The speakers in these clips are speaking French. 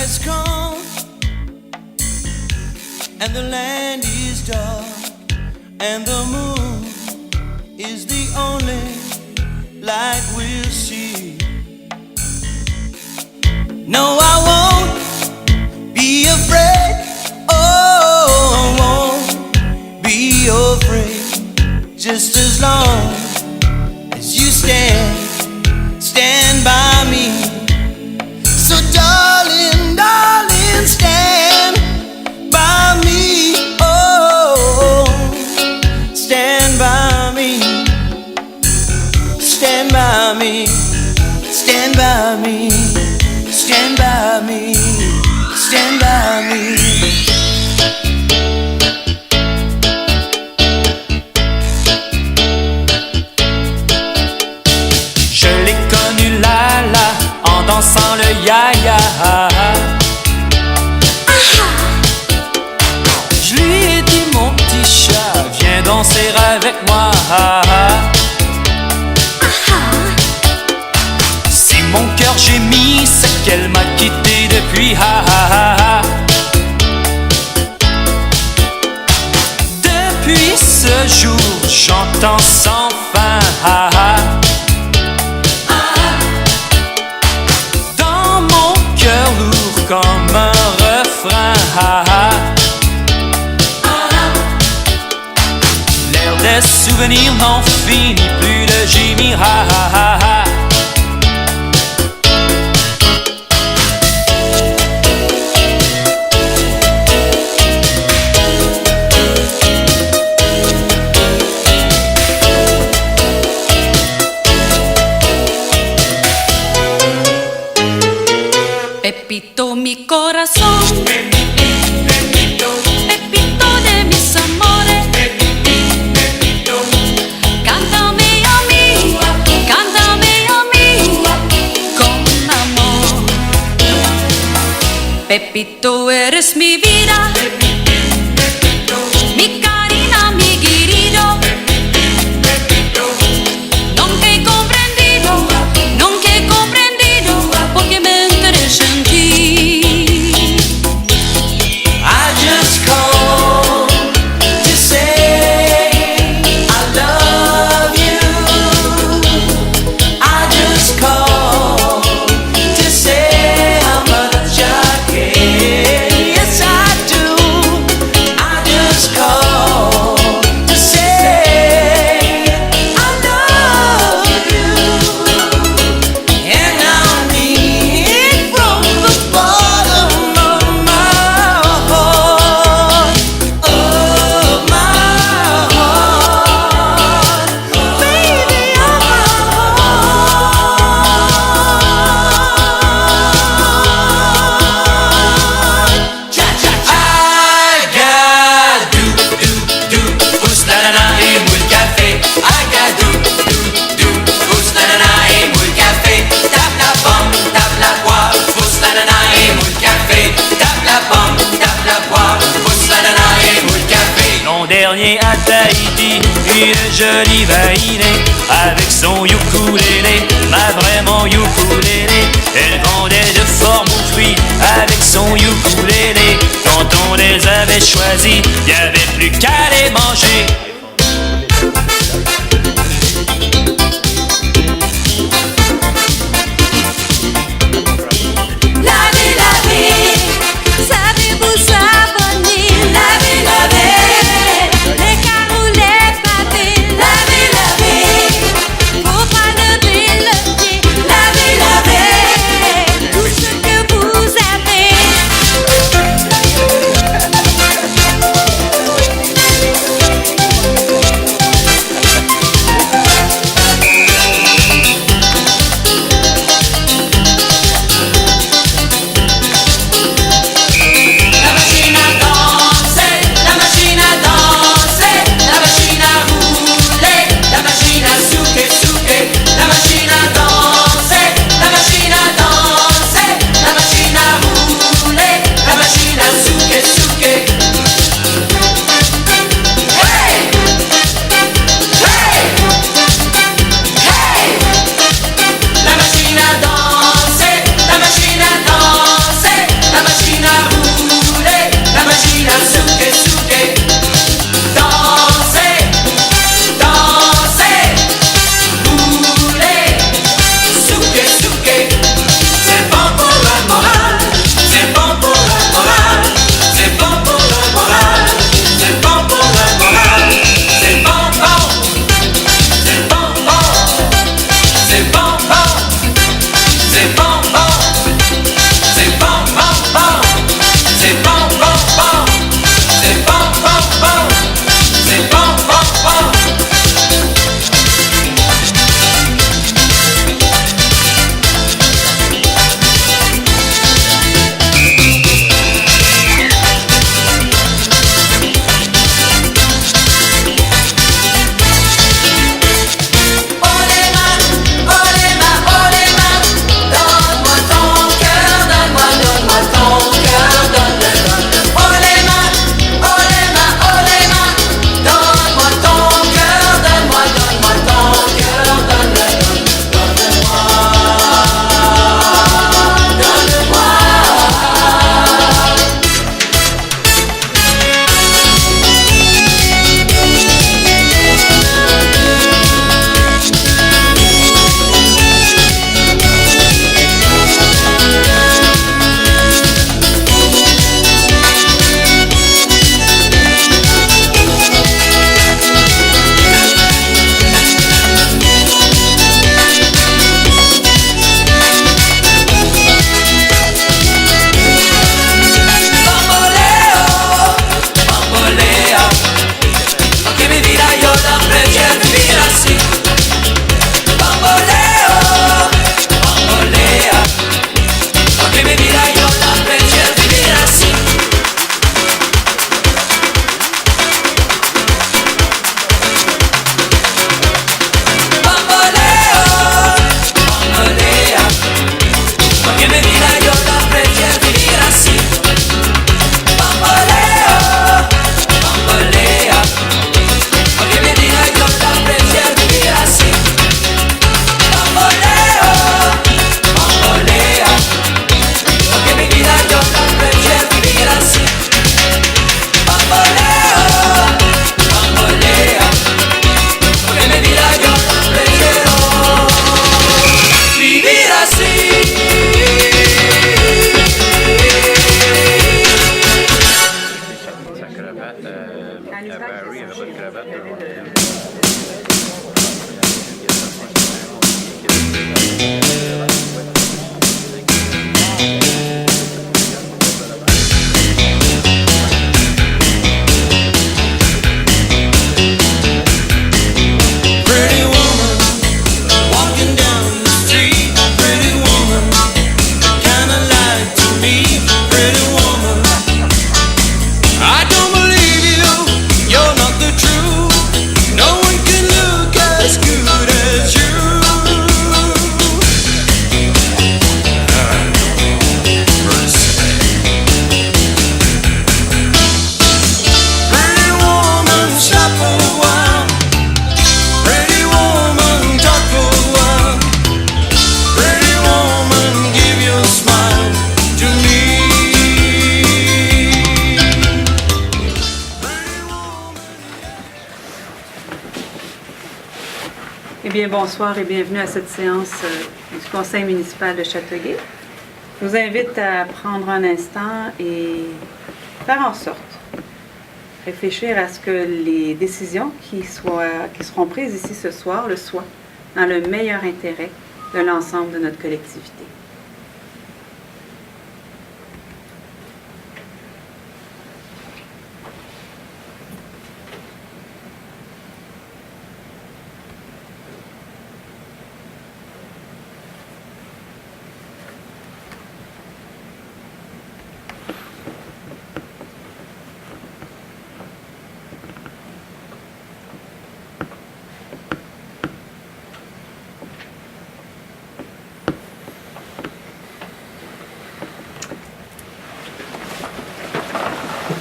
has come and the land is dark and the moon is the only light we'll see. No, I won't be afraid. Oh, I won't be afraid. Just as long as you stand by me. So darling, darling, stand by me. Oh, stand by me. Stand by me. Stand by me. Stand by me. Stand by me. Je l'ai connu là, en dansant le ya-ya. Je lui ai dit mon petit chat, viens danser avec moi. Si mon cœur gémit, c'est qu'elle m'a quitté depuis. Depuis ce jour, j'entends sans fin. Dans mon cœur lourd comme un refrain. L'air des souvenirs n'en finit plus de gémir. Pepito, mi corazón, Pepito, Pepito de mis amores, Pepito, cántame a mí con amor. Pepito, eres mi vida, mi carina, mi querido. Nunca he comprendido porque me interesa en ti. I just called to say I love you. I just called to say how much I care. Yes, I do. I just called to say I love you. And I mean it from the bottom of my heart, baby, of my heart. Cha cha cha. I got do Ustanana e muito café. I got do Ustanana e muito café. Tap la pomme, tap la poire. Ustanana e muito café. Tap la pomme, tap la poire. Ustanana e muito café. L'an dernier à Tahiti, une jolie vaïnée avec son ukulélé, m'a vraiment ukulélé. Elle vendait de fort bons fruits avec son ukulélé. Quand on les avait choisis, y avait plus qu'à les manger. Lavez, lavez, savez-vous savonner? Lavez, lavez, les carreaux, les pavés. Lavez, lavez, faut pas lever le pied. Lavez, lavez, tout ce que vous avez. Ah ben oui, il avait pas de cravate. Pretty woman, walking down the street. Pretty woman, kinda lied to me. Pretty woman, I don't believe you. You're not the truth. No one can look as good as you. Pretty woman, stop for a while. Pretty woman, talk for a while. Pretty woman, give your smile to me. Eh bien, bonsoir et bienvenue à cette séance du Conseil municipal de Châteauguay. Je vous invite à prendre un instant et faire en sorte, réfléchir à ce que les décisions qui seront prises ici ce soir le soient dans le meilleur intérêt de l'ensemble de notre collectivité.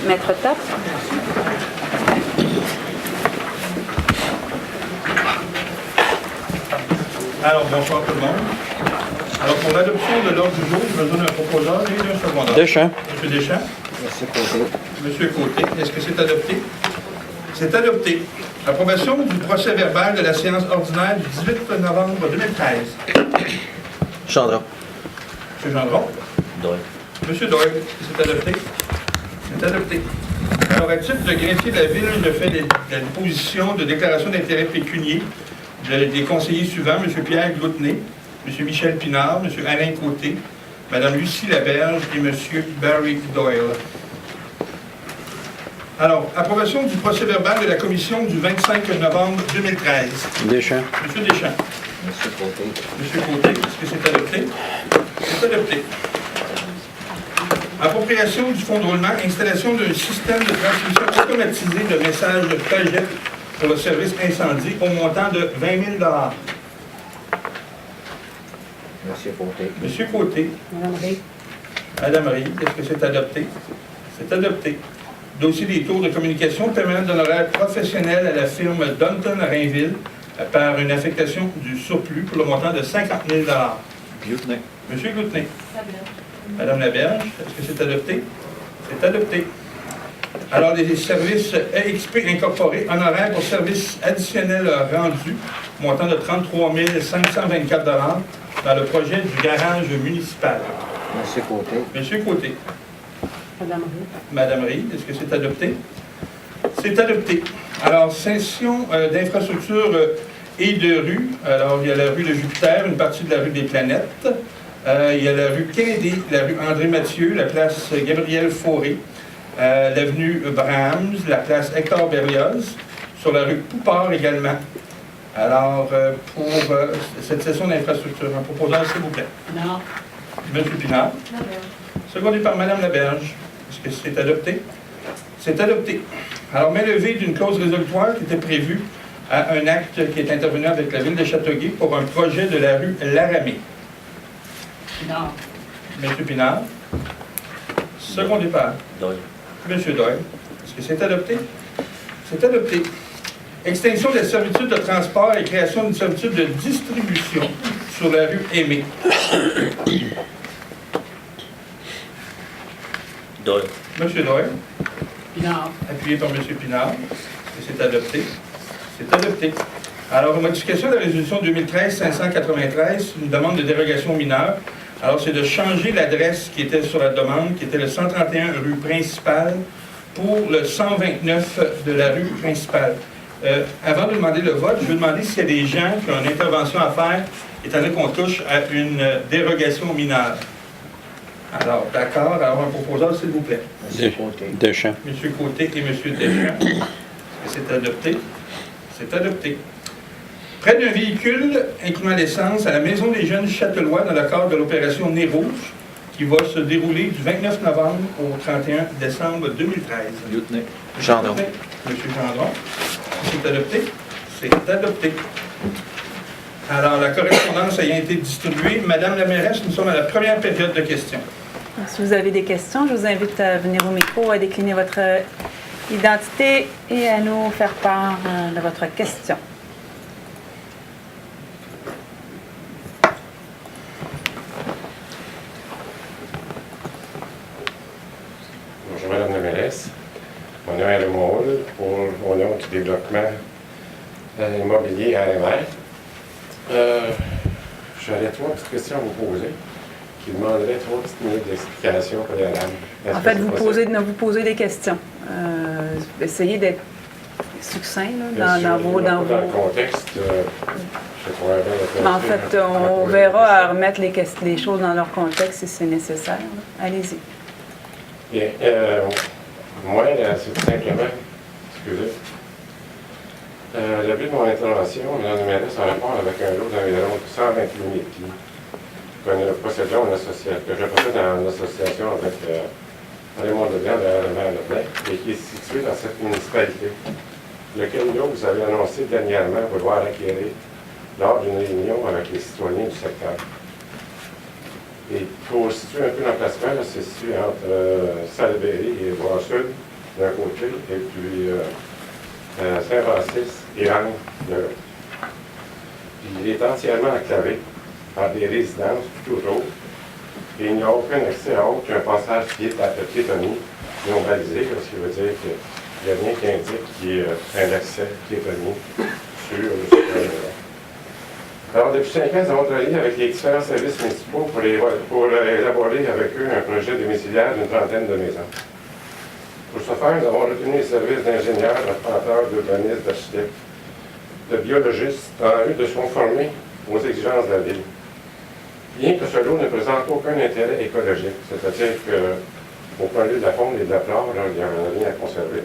Maître Top. Alors, bonsoir tout le monde. Alors, pour l'adoption de l'ordre du jour, j'ai besoin d'un proposeur et d'un secondeur. Deschamps. Monsieur Deschamps. Monsieur Côté. Monsieur Côté. Est-ce que c'est adopté? C'est adopté. Approbation du procès verbal de la séance ordinaire du 18 novembre 2013. Chandron. Monsieur Gendron. Doyle. Monsieur Doyle. Est-ce que c'est adopté? C'est adopté. Alors, à titre de greffier de la Ville, je fais la déposition de déclaration d'intérêt pécunier des conseillers suivants, M. Pierre Gloutenay, M. Michel Pinard, M. Alain Côté, Mme Lucie Laberge et M. Barry Doyle. Alors, approbation du procès verbal de la commission du 25 novembre 2013. Deschamps. M. Deschamps. Monsieur Côté. M. Côté, est-ce que c'est adopté? C'est adopté. Appropriation du fonds de roulement, installation d'un système de transmission automatisé de messages de projet pour le service incendie au montant de 20 000 $. Monsieur Côté. Monsieur Côté. Madame Ray. Madame Ray, est-ce que c'est adopté? C'est adopté. Dossier des tours de communication permanente d'honoraires professionnels à la firme Dunton à Rainville par une affectation du surplus pour le montant de 50 000 $. Gloutenay. Monsieur Gloutenay. Madame Laberge, est-ce que c'est adopté? C'est adopté. Alors, les services EXP incorporés, honoraires pour services additionnels rendus, montant de 33 524 $ dans le projet du garage municipal. Monsieur Côté. Monsieur Côté. Madame Ray. Madame Rie, est-ce que c'est adopté? C'est adopté. Alors, cession d'infrastructures et de rues. Alors, il y a la rue de Jupiter, une partie de la rue des Planètes. Il y a la rue Kennedy, la rue André-Mathieu, la place Gabriel Fauré, l'avenue Brahms, la place Hector Berlioz, sur la rue Poupard également. Alors, pour cette session d'infrastructure, un proposeur, s'il vous plaît. Non. Monsieur Pinard. Secondé par Madame Laberge. Est-ce que c'est adopté? C'est adopté. Alors, main levée d'une clause résolutoire qui était prévue à un acte qui est intervenu avec la Ville de Châteauguay pour un projet de la rue Laramée. Non. Monsieur Pinard. Secondé par Doyle. Monsieur Doyle. Est-ce que c'est adopté? C'est adopté. Extinction de la servitude de transport et création d'une servitude de distribution sur la rue Aimée. Doyle. Monsieur Doyle. Non. Appuyé par Monsieur Pinard. Est-ce que c'est adopté? C'est adopté. Alors, modification de la résolution 2013-593, une demande de dérogation mineure. Alors, c'est de changer l'adresse qui était sur la demande, qui était le 131 rue principale, pour le 129 de la rue principale. Avant de demander le vote, je veux demander s'il y a des gens qui ont une intervention à faire, étant donné qu'on touche à une dérogation mineure. Alors, d'accord. Alors, un proposeur, s'il vous plaît. Monsieur Côté. Deschamps. M. Côté et M. Deschamps. Est-ce que c'est adopté? C'est adopté. Près d'un véhicule incluant l'essence à la Maison des Jeunes Châtelois dans le cadre de l'opération Nez Rouge, qui va se dérouler du 29 novembre au 31 décembre 2013. Bioutney. Gendron. Monsieur Gendron. C'est adopté? C'est adopté. Alors, la correspondance ayant été distribuée, Madame la mairesse, nous sommes à la première période de questions. Si vous avez des questions, je vous invite à venir au micro, à décliner votre identité et à nous faire part de votre question. Bonjour Madame la mairesse. Mon nom est Raymond Hull pour au nom du développement immobilier AMR. J'aurais 3 petites questions à vous poser qui demanderaient 3 petites minutes d'explication préalable. En fait, vous posez des questions. Essayez d'être succinct là, dans vos... Dans le contexte, je crois bien... En fait, on verra à remettre les choses dans leur contexte si c'est nécessaire. là. Allez-y. Bien, moi, c'est tout simplement, excusez, le but de mon intervention, Madame la mairesse, en rapport avec un lot d'environ 128 000 pieds que nous possédons que je possède en association avec Raymond Leblanc de la maire Leblanc et qui est situé dans cette municipalité, lequel lot vous avez annoncé dernièrement vouloir acquérir lors d'une réunion avec les citoyens du secteur. Et pour situer un peu l'emplacement, c'est situé entre Salberry et Bois-Sud d'un côté, et puis Saint-Francis et Anne de l'autre. Puis il est entièrement enclavé par des résidences tout autour, et il n'y a aucun accès à autre qu'un passage piétonnier non balisé, ce qui veut dire qu'il n'y a rien qui indique qu'il y ait un accès piétonnier sur le secteur. Alors, depuis 5 ans, nous avons travaillé avec les différents services municipaux pour élaborer avec eux un projet domiciliaire d'une trentaine de maisons. Pour ce faire, nous avons retenu les services d'ingénieurs, d'arpenteurs, d'urbanistes, d'architectes, de biologistes, en vue de se conformer aux exigences de la ville. Bien que ce lot ne présente aucun intérêt écologique, c'est-à-dire qu'au point de vue de la faune et de la flore, là, il n'y a rien à conserver.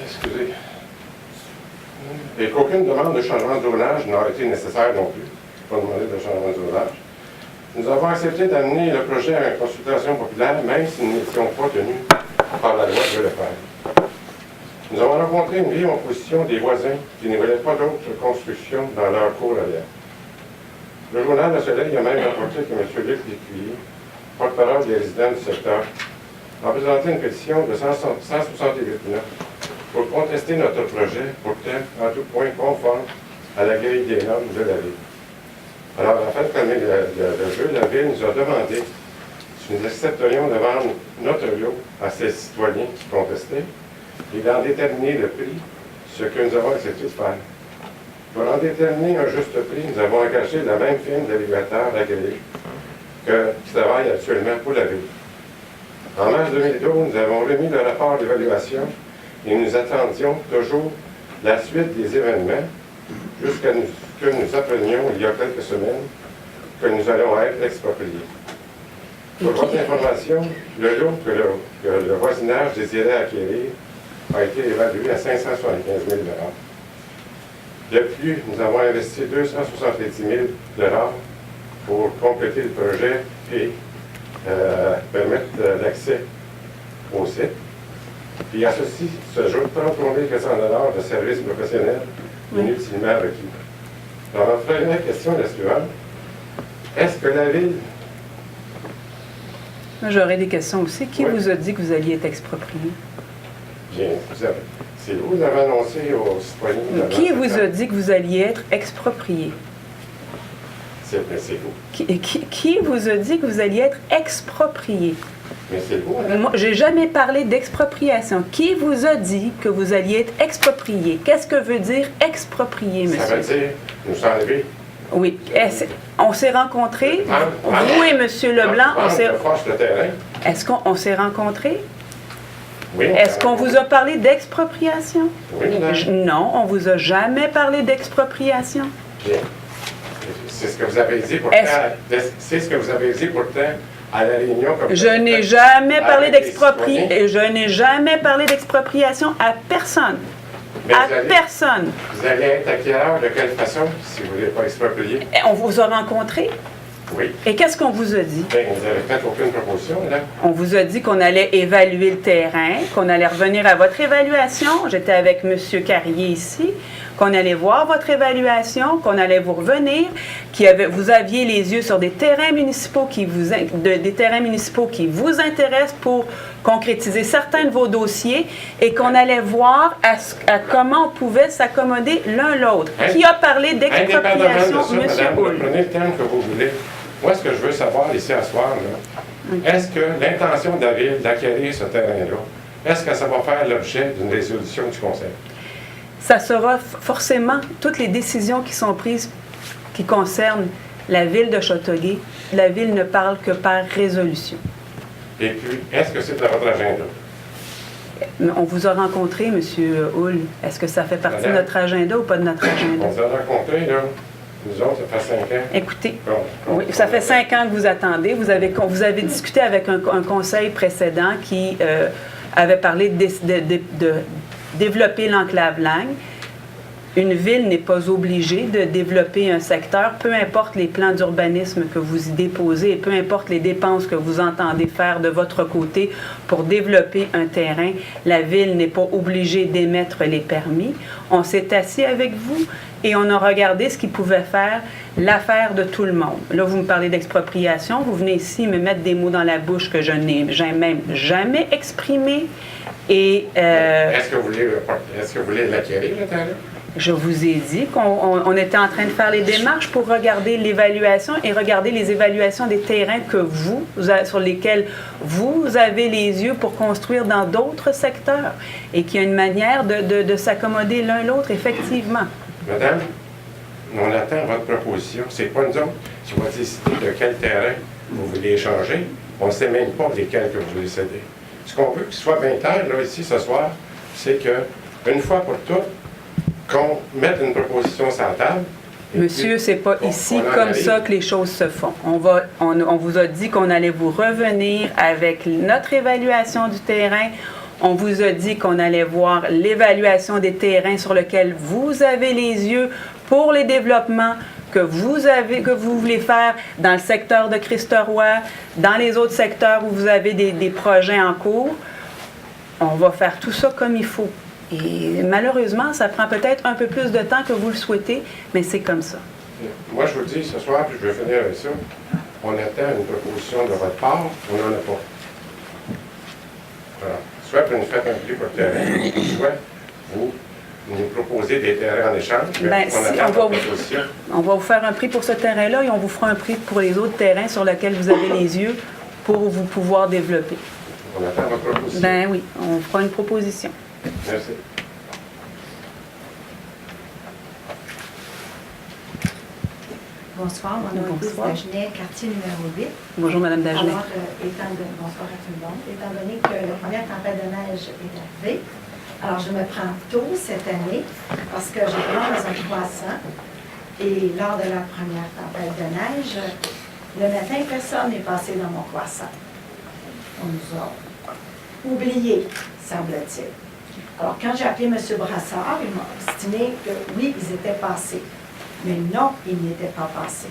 Excusez. Et qu'aucune demande de changement de zonage n'a été nécessaire non plus. Pas demandé de changement de zonage. Nous avons accepté d'amener le projet à une consultation populaire, même si nous n'étions pas tenus par la loi de le faire. Nous avons rencontré une vive opposition des voisins qui ne voulaient pas d'autres constructions dans leur cour arrière. Le journal Le Soleil a même rapporté que M. Luc Lécuyer, porte-parole des résidents du secteur, a présenté une pétition de 168 notes pour contester notre projet, pourtant en tout point conforme à la grille des normes de la ville. Alors, en fait, comme le jeu, la ville nous a demandé si nous accepterions de vendre notre lot à ses citoyens qui contestaient et d'en déterminer le prix, ce que nous avons accepté de faire. Pour en déterminer un juste prix, nous avons engagé la même firme d'évaluateurs agréés qui travaille actuellement pour la ville. En mars 2012, nous avons remis le rapport d'évaluation et nous attendions toujours la suite des événements jusqu'à ce que nous apprenions il y a quelques semaines que nous allons être expropriés. Pour votre information, le lot que le voisinage désirait acquérir a été évalué à 575 000 $. De plus, nous avons investi 270 000 $ pour compléter le projet et permettre l'accès au site. Puis à ceci s'ajoute 33 400 $ de services professionnels inutilement requis. Alors, notre première question est la suivante. Est-ce que la ville... Moi, j'aurais des questions aussi. Qui vous a dit que vous alliez être exproprié? Bien, c'est vous qui avez annoncé aux citoyens... Qui vous a dit que vous alliez être exproprié? C'est vous. Qui vous a dit que vous alliez être exproprié? Mais c'est vous, hein? Moi, j'ai jamais parlé d'expropriation. Qui vous a dit que vous alliez être exproprié? Qu'est-ce que veut dire exproprié, monsieur? Ça veut dire nous enlever. Oui. On s'est rencontrés, vous et M. Leblanc, on s'est... le terrain. Est-ce qu'on s'est rencontrés? Oui. Est-ce qu'on vous a parlé d'expropriation? Oui, madame. Non, on vous a jamais parlé d'expropriation. Bien. C'est ce que vous avez dit pourtant. C'est ce que vous avez dit pourtant à la réunion. Comme Je n'ai jamais parlé avec les citoyens. Je n'ai jamais parlé d'expropriation à personne. Mais À vous allez- personne. Vous allez être à quelle heure, de quelle façon, si vous ne voulez pas exproprier? On vous a rencontrés. Oui. Et qu'est-ce qu'on vous a dit? Bien, vous n'avez fait aucune proposition, là. On vous a dit qu'on allait évaluer le terrain, qu'on allait revenir à votre évaluation. J'étais avec M. Carrier ici. Qu'on allait voir votre évaluation, qu'on allait vous revenir, vous aviez les yeux sur des terrains municipaux qui vous intéressent pour concrétiser certains de vos dossiers et qu'on allait voir à comment on pouvait s'accommoder l'un l'autre. Qui a parlé d'expropriation? Indépendamment de ça, M. madame, Hull. prenez le terme que vous voulez. Moi, ce que je veux savoir ici à soir, là, est-ce que l'intention de la Ville d'acquérir ce terrain-là, est-ce que ça va faire l'objet d'une résolution du Conseil? Ça sera forcément toutes les décisions qui sont prises qui concernent la Ville de Châteauguay. La Ville ne parle que par résolution. Et puis, est-ce que c'est dans votre agenda? On vous a rencontré, M. Hull. Est-ce que ça fait partie de Madame. notre agenda ou pas de notre agenda? On vous a rencontré, là. Nous autres, ça fait 5 ans. Écoutez, Bon, oui, ça fait 5 ans que vous attendez. Vous avez discuté avec un conseil précédent qui avait parlé de développer l'enclave Lagne. Une ville n'est pas obligée de développer un secteur, peu importe les plans d'urbanisme que vous y déposez et peu importe les dépenses que vous entendez faire de votre côté pour développer un terrain. La ville n'est pas obligée d'émettre les permis. On s'est assis avec vous et on a regardé ce qui pouvait faire l'affaire de tout le monde. Là, vous me parlez d'expropriation. Vous venez ici me mettre des mots dans la bouche que je n'ai même jamais exprimés. Et Est-ce que vous voulez l'acquérir, le terrain? je vous ai dit qu'on était en train de faire les démarches pour regarder l'évaluation et regarder les évaluations des terrains sur lesquels vous avez les yeux pour construire dans d'autres secteurs et qu'il y a une manière de s'accommoder l'un l'autre, effectivement. Madame, on attend votre proposition. C'est pas nous autres qui va décider de quel terrain vous voulez échanger. On ne sait même pas lesquels que vous voulez céder. Ce qu'on veut qu'il soit bien clair, là, ici, ce soir, c'est que, une fois pour toutes, qu'on mette une proposition sur la table. Monsieur, c'est pas ici comme ça que les choses se font. On vous a dit qu'on allait vous revenir avec notre évaluation du terrain. On vous a dit qu'on allait voir l'évaluation des terrains sur lesquels vous avez les yeux pour les développements que vous voulez faire dans le secteur de Christ-Roi, dans les autres secteurs où vous avez des projets en cours. On va faire tout ça comme il faut. Et malheureusement, ça prend peut-être un peu plus de temps que vous le souhaitez, mais c'est comme ça. Moi, je vous le dis ce soir, puis je vais finir avec ça. On attend une proposition de votre part, on n'en a pas. Voilà. Soit vous nous faites un prix pour le terrain, soit vous nous proposez des terrains en échange. Ben, on si attend on va votre proposition. On va vous faire un prix pour ce terrain-là et on vous fera un prix pour les autres terrains sur lesquels vous avez les yeux pour vous pouvoir développer. On attend votre proposition. Ben oui, on fera une proposition. Merci. Bonsoir, mon nom est Louise Bonsoir. Dagenet, quartier numéro 8. Bonjour, Mme Dagenet. Alors, bonsoir à tout le monde. Étant donné que la première tempête de neige est arrivée, alors je me prends tôt cette année parce que j'ai vraiment dans un croissant. Et lors de la première tempête de neige, le matin, personne n'est passé dans mon croissant. On nous a oubliés, semble-t-il. Alors, quand j'ai appelé M. Brassard, il m'a estimé que oui, ils étaient passés. Mais non, ils n'y étaient pas passés.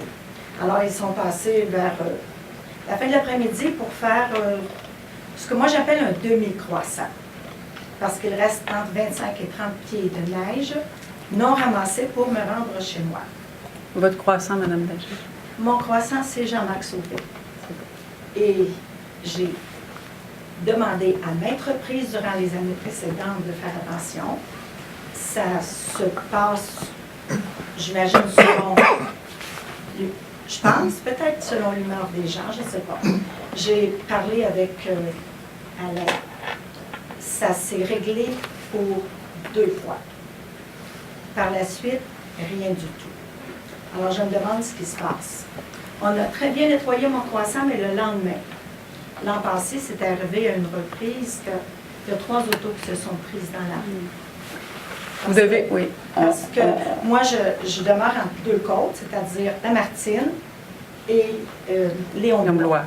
Alors, ils sont passés vers la fin de l'après-midi pour faire ce que moi j'appelle un demi-croissant. Parce qu'il reste entre 25 et 30 pieds de neige non ramassés pour me rendre chez moi. Votre croissant, Mme Dagenet. Mon croissant, c'est Jean-Marc Sauvé. Et j'ai demandé à maintes reprises durant les années précédentes de faire attention. Ça se passe, j'imagine, selon, je pense, peut-être selon l'humeur des gens, je ne sais pas. J'ai parlé avec Alain. Ça s'est réglé pour 2 fois. Par la suite, rien du tout. Alors, je me demande ce qui se passe. On a très bien nettoyé mon croissant, mais le lendemain, l'an passé, c'est arrivé à une reprise qu'il y a 3 autos qui se sont prises dans la rue. Vous devez, oui. Parce que moi, je demeure entre 2 côtes, c'est-à-dire Lamartine et Léon Blois.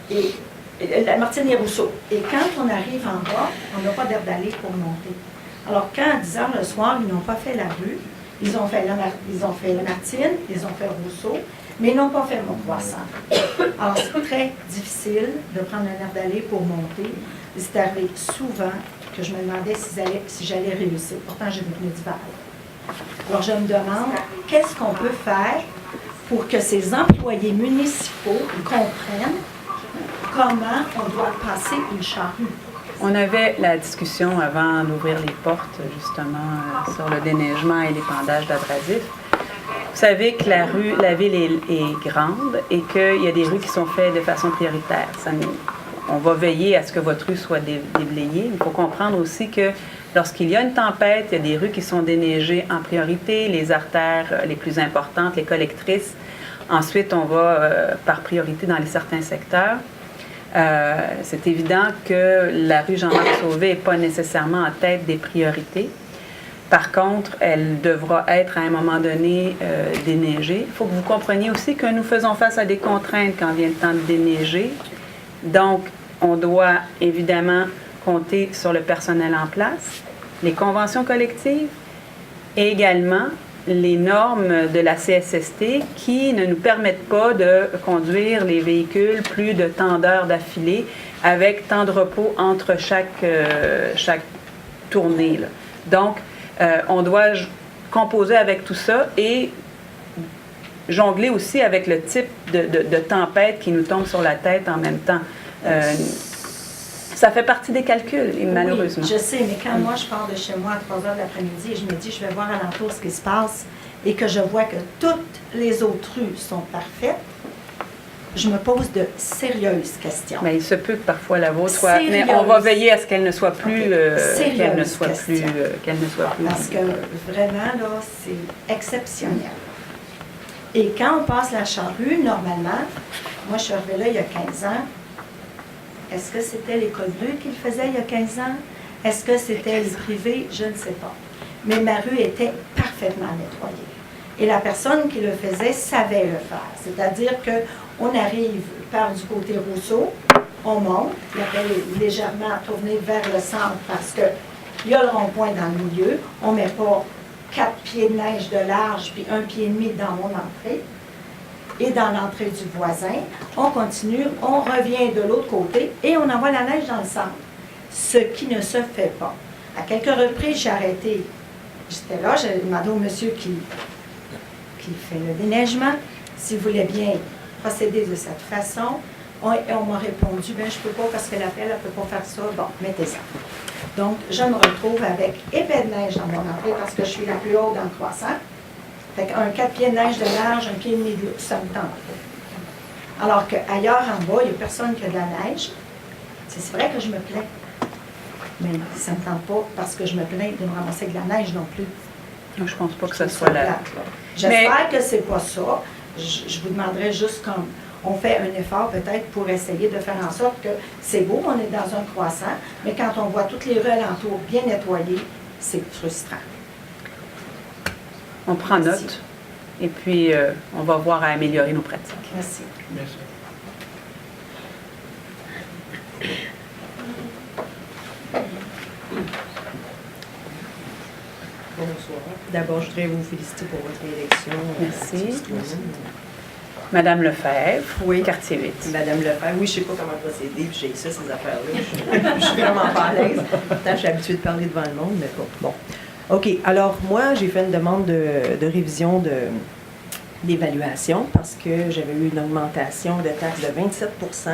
Oui. Et Lamartine et Rousseau. Et quand on arrive en bas, on n'a pas d'air d'aller pour monter. Alors, quand à 10 heures le soir, ils n'ont pas fait la rue, ils ont fait Lamartine, ils ont fait Rousseau, mais ils n'ont pas fait Mont-Croissant. Alors, c'est très difficile de prendre un air d'aller pour monter. C'est arrivé souvent que je me demandais si j'allais réussir. Pourtant, j'ai venu d'hiver. Alors, je me demande, qu'est-ce qu'on peut faire pour que ces employés municipaux comprennent comment on doit passer une charrue? On avait la discussion avant d'ouvrir les portes, justement, sur le déneigement et l'épandage d'abrasifs. Vous savez que la ville est grande et qu'il y a des rues qui sont faites de façon prioritaire. On va veiller à ce que votre rue soit déblayée. Il faut comprendre aussi que lorsqu'il y a une tempête, il y a des rues qui sont déneigées en priorité, les artères les plus importantes, les collectrices. Ensuite, on va par priorité dans certains secteurs. C'est évident que la rue Jean-Marc Sauvé n'est pas nécessairement en tête des priorités. Par contre, elle devra être à un moment donné déneigée. Il faut que vous compreniez aussi que nous faisons face à des contraintes quand vient le temps de déneiger. Donc, on doit évidemment compter sur le personnel en place, les conventions collectives et également les normes de la CSST qui ne nous permettent pas de conduire les véhicules plus de tant d'heures d'affilée avec tant de repos entre chaque tournée, là. Donc, on doit composer avec tout ça et jongler aussi avec le type de tempête qui nous tombe sur la tête en même temps. Ça fait partie des calculs, et malheureusement. Oui, je sais, mais quand moi je pars de chez moi à 3 heures de l'après-midi et je me dis je vais voir alentour ce qui se passe et que je vois que toutes les autres rues sont parfaites, je me pose de sérieuses questions. Mais il se peut que parfois la vôtre soit... Mais on va veiller à ce qu'elle ne soit plus... qu'elle ne soit plus... Parce que vraiment, là, c'est exceptionnel. Et quand on passe la charrue, normalement, moi je suis arrivée là il y a 15 ans, est-ce que c'était l'école bleue qui le faisait il y a 15 ans? Est-ce que c'était le privé? Je ne sais pas. Mais ma rue était parfaitement nettoyée. Et la personne qui le faisait savait le faire. C'est-à-dire qu'on arrive par du côté Rousseau, on monte, il est légèrement tourné vers le centre parce qu'il y a le rond-point dans le milieu. On ne met pas 4 pieds de neige de large puis 1,5 pied dans mon entrée. Et dans l'entrée du voisin, on continue, on revient de l'autre côté et on envoie la neige dans le centre. Ce qui ne se fait pas. À quelques reprises, j'ai arrêté. J'étais là, j'ai demandé au monsieur qui fait le déneigement s'il voulait bien procéder de cette façon. On m'a répondu, bien, je ne peux pas parce que l'appel, elle ne peut pas faire ça. Bon, mettez ça. Donc, je me retrouve avec épais de neige dans mon entrée parce que je suis la plus haute dans le croissant. Fait qu'un 4 pieds de neige de large, 1,5 pied de haut, ça me tente pas. Alors qu'ailleurs en bas, il n'y a personne qui a de la neige. C'est vrai que je me plains. Mais ça ne me tente pas parce que je me plains de me ramasser de la neige non plus. Je ne pense pas que ce soit là. J'espère que c'est pas ça. Je vous demanderais juste comme on fait un effort peut-être pour essayer de faire en sorte que c'est beau, on est dans un croissant, mais quand on voit toutes les rues alentours bien nettoyées, c'est frustrant. On prend note et puis on va voir à améliorer nos pratiques. Merci. Merci. Bonsoir. D'abord, je voudrais vous féliciter pour votre élection. Merci. Madame Lefebvre, Oui. quartier 8. Madame Lefebvre, oui, je ne sais pas comment procéder, puis j'ai ça, ces affaires-là. Je suis vraiment pas à l'aise. Pourtant, je suis habituée de parler devant le monde, mais bon. OK. Alors, moi, j'ai fait une demande de révision d'évaluation parce que j'avais eu une augmentation de taxes de 27 %,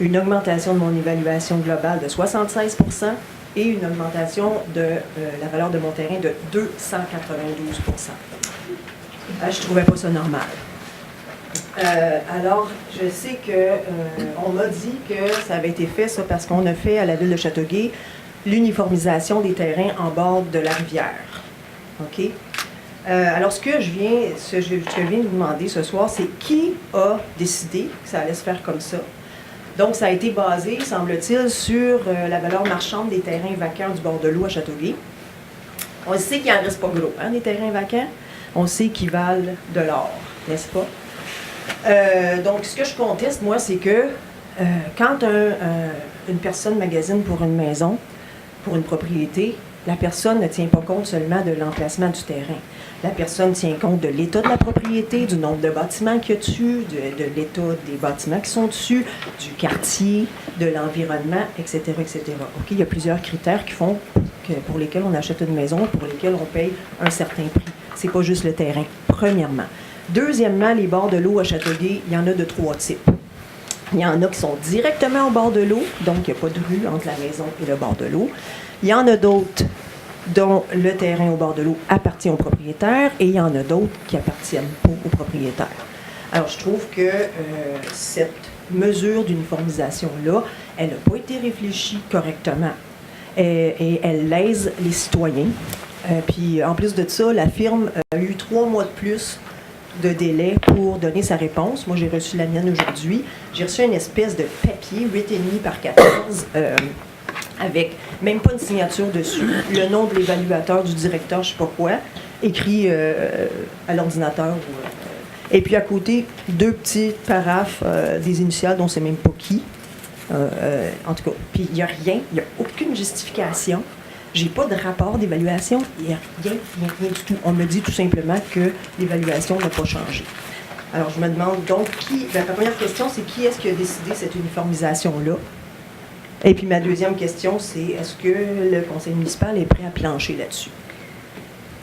une augmentation de mon évaluation globale de 76 % et une augmentation de la valeur de mon terrain de 292 %. Je ne trouvais pas ça normal. Alors, je sais qu'on m'a dit que ça avait été fait, ça, parce qu'on a fait à la ville de Châteauguay l'uniformisation des terrains en bord de la rivière. OK? Alors, ce que je viens de vous demander ce soir, c'est qui a décidé que ça allait se faire comme ça? Donc, ça a été basé, semble-t-il, sur la valeur marchande des terrains vacants du bord de l'eau à Châteauguay. On sait qu'il n'en reste pas gros, hein, des terrains vacants. On sait qu'ils valent de l'or, n'est-ce pas? Donc, ce que je conteste, moi, c'est que quand une personne magasine pour une maison, pour une propriété, la personne ne tient pas compte seulement de l'emplacement du terrain. La personne tient compte de l'état de la propriété, du nombre de bâtiments qu'il y a dessus, de l'état des bâtiments qui sont dessus, du quartier, de l'environnement, etc., etc. OK, il y a plusieurs critères qui font pour lesquels on achète une maison, pour lesquels on paye un certain prix. C'est pas juste le terrain, premièrement. Deuxièmement, les bords de l'eau à Châteauguay, il y en a de 3 types. Il y en a qui sont directement au bord de l'eau, donc il n'y a pas de rue entre la maison et le bord de l'eau. Il y en a d'autres dont le terrain au bord de l'eau appartient au propriétaire et il y en a d'autres qui appartiennent pas au propriétaire. Alors, je trouve que cette mesure d'uniformisation-là, elle n'a pas été réfléchie correctement et elle lèse les citoyens. Puis, en plus de ça, la firme a eu 3 mois de plus de délai pour donner sa réponse. Moi, j'ai reçu la mienne aujourd'hui. J'ai reçu une espèce de papier 8,5 par 14 avec même pas une signature dessus, le nom de l'évaluateur, du directeur, je sais pas quoi, écrit à l'ordinateur. Et puis à côté, 2 petits paraphes, des initiales dont on sait même pas qui. En tout cas, puis il n'y a rien, il n'y a aucune justification. J'ai pas de rapport d'évaluation, il n'y a rien du tout. On me dit tout simplement que l'évaluation n'a pas changé. Alors je me demande donc ma première question, c'est qui est-ce qui a décidé cette uniformisation-là? Et puis ma deuxième question, c'est est-ce que le conseil municipal est prêt à plancher là-dessus?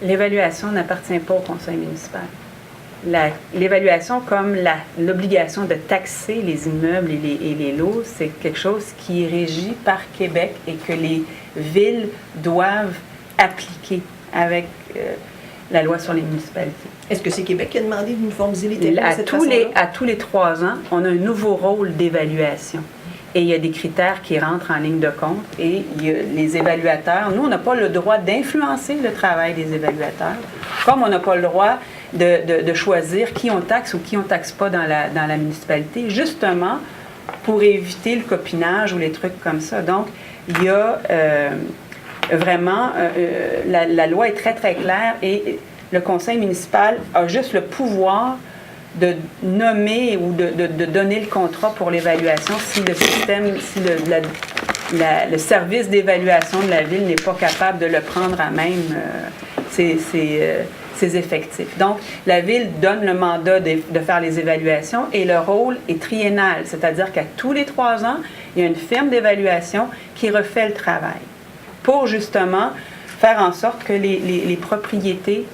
L'évaluation n'appartient pas au conseil municipal. L'évaluation, comme l'obligation de taxer les immeubles et les lots, c'est quelque chose qui est régi par Québec et que les villes doivent appliquer avec la loi sur les municipalités. Est-ce que c'est Québec qui a demandé d'uniformiser les terrains de cette façon-là? À tous les 3 ans, on a un nouveau rôle d'évaluation. Et il y a des critères qui rentrent en ligne de compte et il y a les évaluateurs. Nous, on n'a pas le droit d'influencer le travail des évaluateurs, comme on n'a pas le droit de choisir qui on taxe ou qui on taxe pas dans la municipalité, justement pour éviter le copinage ou les trucs comme ça. Donc, il y a vraiment, la loi est très, très claire et le conseil municipal a juste le pouvoir de nommer ou de donner le contrat pour l'évaluation si le système, si le service d'évaluation de la ville n'est pas capable de le prendre à même ses effectifs. Donc, la ville donne le mandat de faire les évaluations et le rôle est triennal, c'est-à-dire qu'à tous les 3 ans, il y a une firme d'évaluation qui refait le travail pour justement faire en sorte que les propriétés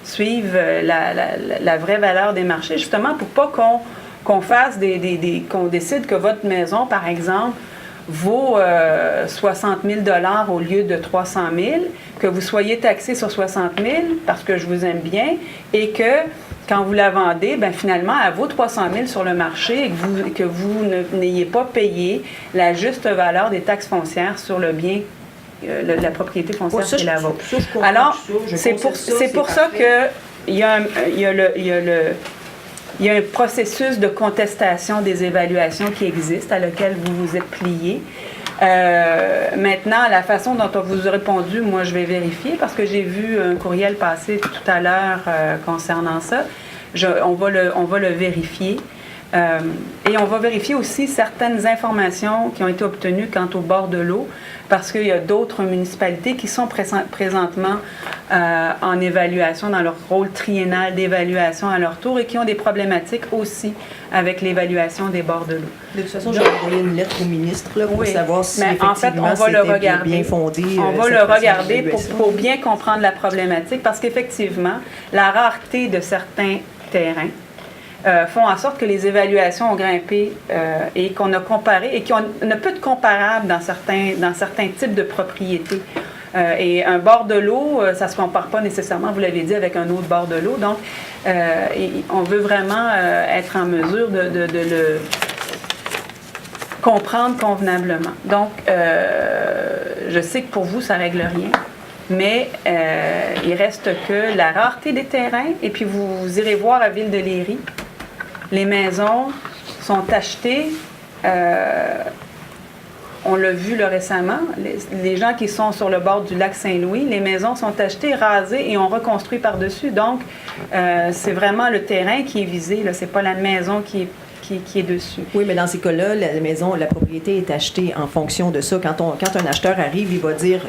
suivent la vraie valeur des marchés, justement pour pas qu'on fasse qu'on décide que votre maison, par exemple, vaut 60 000 $ au lieu de 300 000, que vous soyez taxé sur 60 000 parce que je vous aime bien et que quand vous la vendez, ben finalement, elle vaut 300 000 sur le marché et que vous n'ayez pas payé la juste valeur des taxes foncières sur le bien la propriété foncière qui est la vôtre. Alors, c'est pour ça qu'il y a un processus de contestation des évaluations qui existe, à lequel vous vous êtes plié. Maintenant, la façon dont on vous a répondu, moi, je vais vérifier parce que j'ai vu un courriel passer tout à l'heure concernant ça. On va le vérifier. Et on va vérifier aussi certaines informations qui ont été obtenues quant au bord de l'eau, parce qu'il y a d'autres municipalités qui sont présentement en évaluation, dans leur rôle triennal d'évaluation à leur tour, et qui ont des problématiques aussi avec l'évaluation des bords de l'eau. De toute façon, j'ai envoyé une lettre au ministre là, pour savoir si effectivement en fait, on va le regarder. Bien fondé. On va le regarder pour bien comprendre la problématique, parce qu'effectivement, la rareté de certains terrains font en sorte que les évaluations ont grimpé et qu'on a comparé et qu'on a peu de comparables dans certains types de propriétés. Et un bord de l'eau, ça ne se compare pas nécessairement, vous l'avez dit, avec un autre bord de l'eau. Donc, on veut vraiment être en mesure de le comprendre convenablement. Donc, je sais que pour vous, ça ne règle rien. Mais il reste que la rareté des terrains, et puis vous irez voir à Ville de Léry. Les maisons sont achetées on l'a vu là, récemment, les gens qui sont sur le bord du lac Saint-Louis, les maisons sont achetées, rasées et on reconstruit par-dessus. Donc, c'est vraiment le terrain qui est visé, ce n'est pas la maison qui est dessus. Oui, mais dans ces cas-là, la maison, la propriété est achetée en fonction de ça. Quand un acheteur arrive, il va dire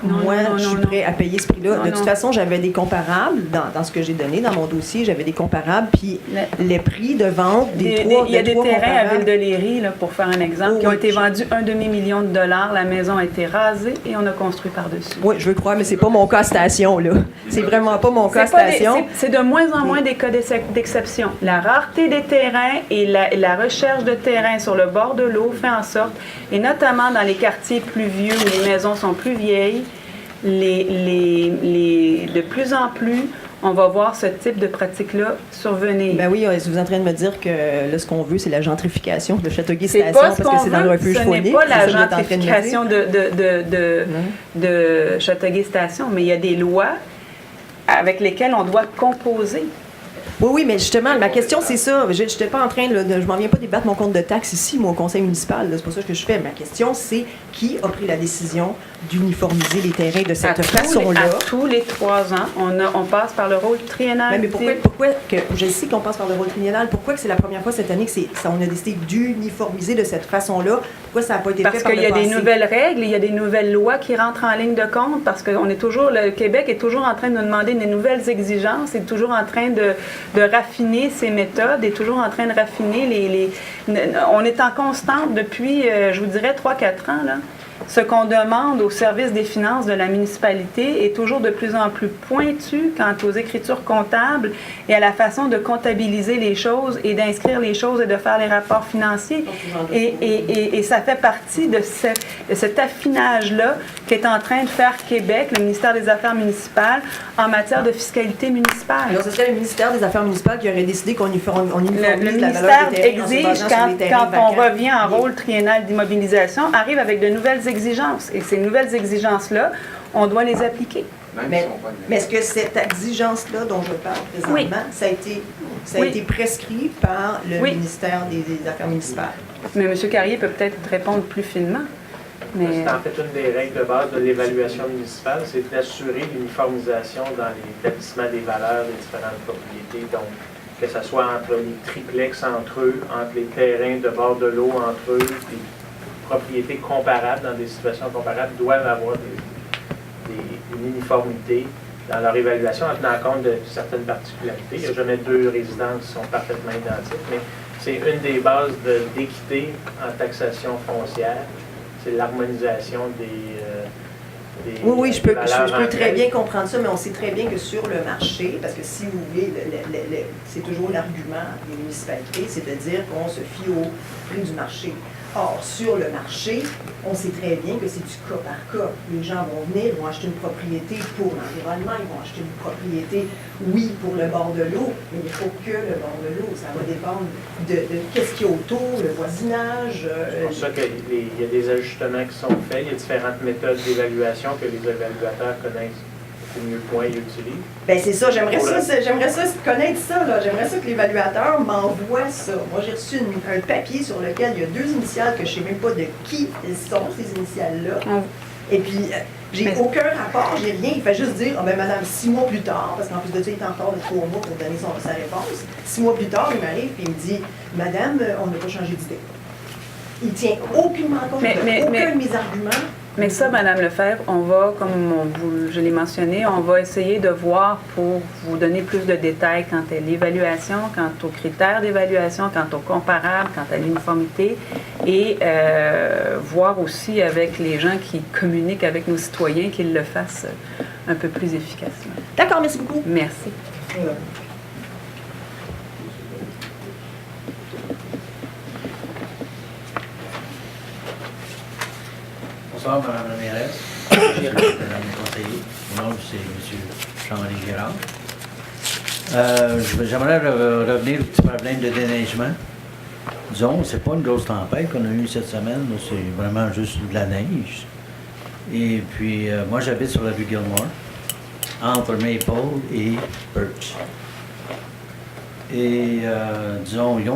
moi, je suis prêt à payer ce prix-là. De toute façon, j'avais des comparables dans ce que j'ai donné dans mon dossier. J'avais des comparables, puis les prix de vente des trois. Il y a des terrains à Ville de Léry, pour faire un exemple, qui ont été vendus $1,5 million. La maison a été rasée et on a construit par-dessus. Oui, je veux croire, mais c'est pas mon cas station, là. C'est vraiment pas mon cas station. C'est de moins en moins des cas d'exception. La rareté des terrains et la recherche de terrain sur le bord de l'eau fait en sorte, et notamment dans les quartiers plus vieux où les maisons sont plus vieilles, de plus en plus, on va voir ce type de pratique-là survenir. Ben oui, vous êtes en train de me dire que là, ce qu'on veut, c'est la gentrification de Châteauguay Station parce que c'est dans le refuge Fournier. Ce n'est pas la gentrification de Châteauguay Station, mais il y a des lois avec lesquelles on doit composer. Oui, mais justement, ma question, c'est ça. Je n'étais pas en train je m'en viens pas débattre mon compte de taxes ici, moi, au conseil municipal. C'est pas ça que je fais. Ma question, c'est qui a pris la décision d'uniformiser les terrains de cette façon-là? À tous les 3 ans, on passe par le rôle triennal. Mais pourquoi que je sais qu'on passe par le rôle triennal, pourquoi que c'est la première fois cette année que on a décidé d'uniformiser de cette façon-là? Pourquoi ça n'a pas été fait par le passé? Parce qu'il y a des nouvelles règles, il y a des nouvelles lois qui rentrent en ligne de compte, parce que le Québec est toujours en train de nous demander des nouvelles exigences, est toujours en train de raffiner ses méthodes, est toujours en train de raffiner on est en constante depuis, je vous dirais, 3-4 ans, là. Ce qu'on demande au service des finances de la municipalité est toujours de plus en plus pointu quant aux écritures comptables et à la façon de comptabiliser les choses et d'inscrire les choses et de faire les rapports financiers. Et ça fait partie de cet affinage-là qu'est en train de faire Québec, le ministère des Affaires municipales, en matière de fiscalité municipale. Alors, ce serait le ministère des Affaires municipales qui aurait décidé qu'on uniformise le ministère exige, quand on revient en rôle triennal d'immobilisation, arrive avec de nouvelles exigences. Et ces nouvelles exigences-là, on doit les appliquer. Mais est-ce que cette exigence-là dont je parle présentement, ça a été prescrit par le ministère des Affaires municipales? Mais M. Carrier peut peut-être répondre plus finement. C'est en fait une des règles de base de l'évaluation municipale, c'est d'assurer l'uniformisation dans l'établissement des valeurs des différentes propriétés. Donc, que ce soit entre les triplex entre eux, entre les terrains de bord de l'eau entre eux, des propriétés comparables, dans des situations comparables, doivent avoir une uniformité dans leur évaluation en tenant compte de certaines particularités. Il n'y a jamais 2 résidences qui sont parfaitement identiques, mais c'est une des bases d'équité en taxation foncière. C'est l'harmonisation des oui, je peux très bien comprendre ça, mais on sait très bien que sur le marché, parce que si vous voulez, c'est toujours l'argument des municipalités, c'est de dire qu'on se fie au prix du marché. Or, sur le marché, on sait très bien que c'est du cas par cas. Les gens vont venir, vont acheter une propriété pour l'environnement, ils vont acheter une propriété, oui, pour le bord de l'eau, mais il faut que le bord de l'eau. Ça va dépendre de qu'est-ce qu'il y a autour, le voisinage. C'est pour ça qu'il y a des ajustements qui sont faits. Il y a différentes méthodes d'évaluation que les évaluateurs connaissent mieux que moi et utilisent. Bien, c'est ça. J'aimerais ça connaître ça. J'aimerais ça que l'évaluateur m'envoie ça. Moi, j'ai reçu un papier sur lequel il y a 2 initiales que je ne sais même pas de qui elles sont, ces initiales-là. Et puis, j'ai aucun rapport, j'ai rien. Il fait juste dire, ah ben madame, 6 mois plus tard, parce qu'en plus de ça, il est encore de 3 mois pour donner sa réponse. 6 mois plus tard, il m'arrive et il me dit, madame, on n'a pas changé d'idée. Il tient aucunement compte de mes arguments. Mais ça, Mme Lefebvre, on va, comme je l'ai mentionné, on va essayer de voir pour vous donner plus de détails quant à l'évaluation, quant aux critères d'évaluation, quant au comparable, quant à l'uniformité, et voir aussi avec les gens qui communiquent avec nos citoyens qu'ils le fassent un peu plus efficacement. D'accord, merci beaucoup. Merci. Bonsoir, Mme la mairesse, Madame le conseiller. Mon nom, c'est M. Jean-Marie Girard. J'aimerais revenir au petit problème de déneigement. Disons, c'est pas une grosse tempête qu'on a eue cette semaine, c'est vraiment juste de la neige. Et puis, moi, j'habite sur la rue Gilmore, entre Maple et Birch. Et, disons, je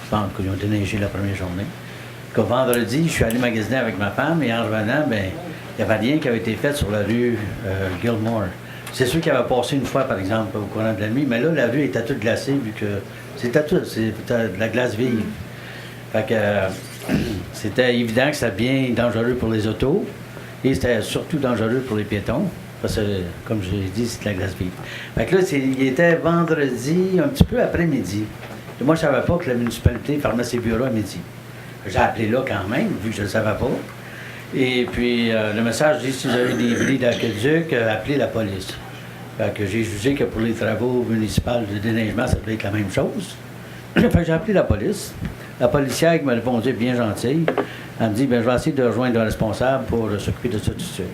pense qu'ils ont déneigé la première journée. qu'au vendredi, je suis allé magasiner avec ma femme et en revenant, ben, il n'y avait rien qui avait été fait sur la rue Gilmore. C'est sûr qu'il avait passé une fois, par exemple, au courant de la nuit, mais là, la rue était toute glacée vu que c'était de la glace vive. Fait que c'était évident que c'était bien dangereux pour les autos et c'était surtout dangereux pour les piétons. Parce que, comme je l'ai dit, c'est de la glace vive. Fait que là, il était vendredi, un petit peu après-midi. Et moi, je ne savais pas que la municipalité fermait ses bureaux à midi. J'ai appelé là quand même, vu que je ne le savais pas. Et puis, le message dit, si vous avez des bris d'aqueduc, appelez la police. Fait que j'ai jugé que pour les travaux municipaux de déneigement, ça devait être la même chose. Fait que j'ai appelé la police. La policière qui m'a répondu bien gentille. Elle me dit, bien, je vais essayer de rejoindre le responsable pour s'occuper de ça tout de suite.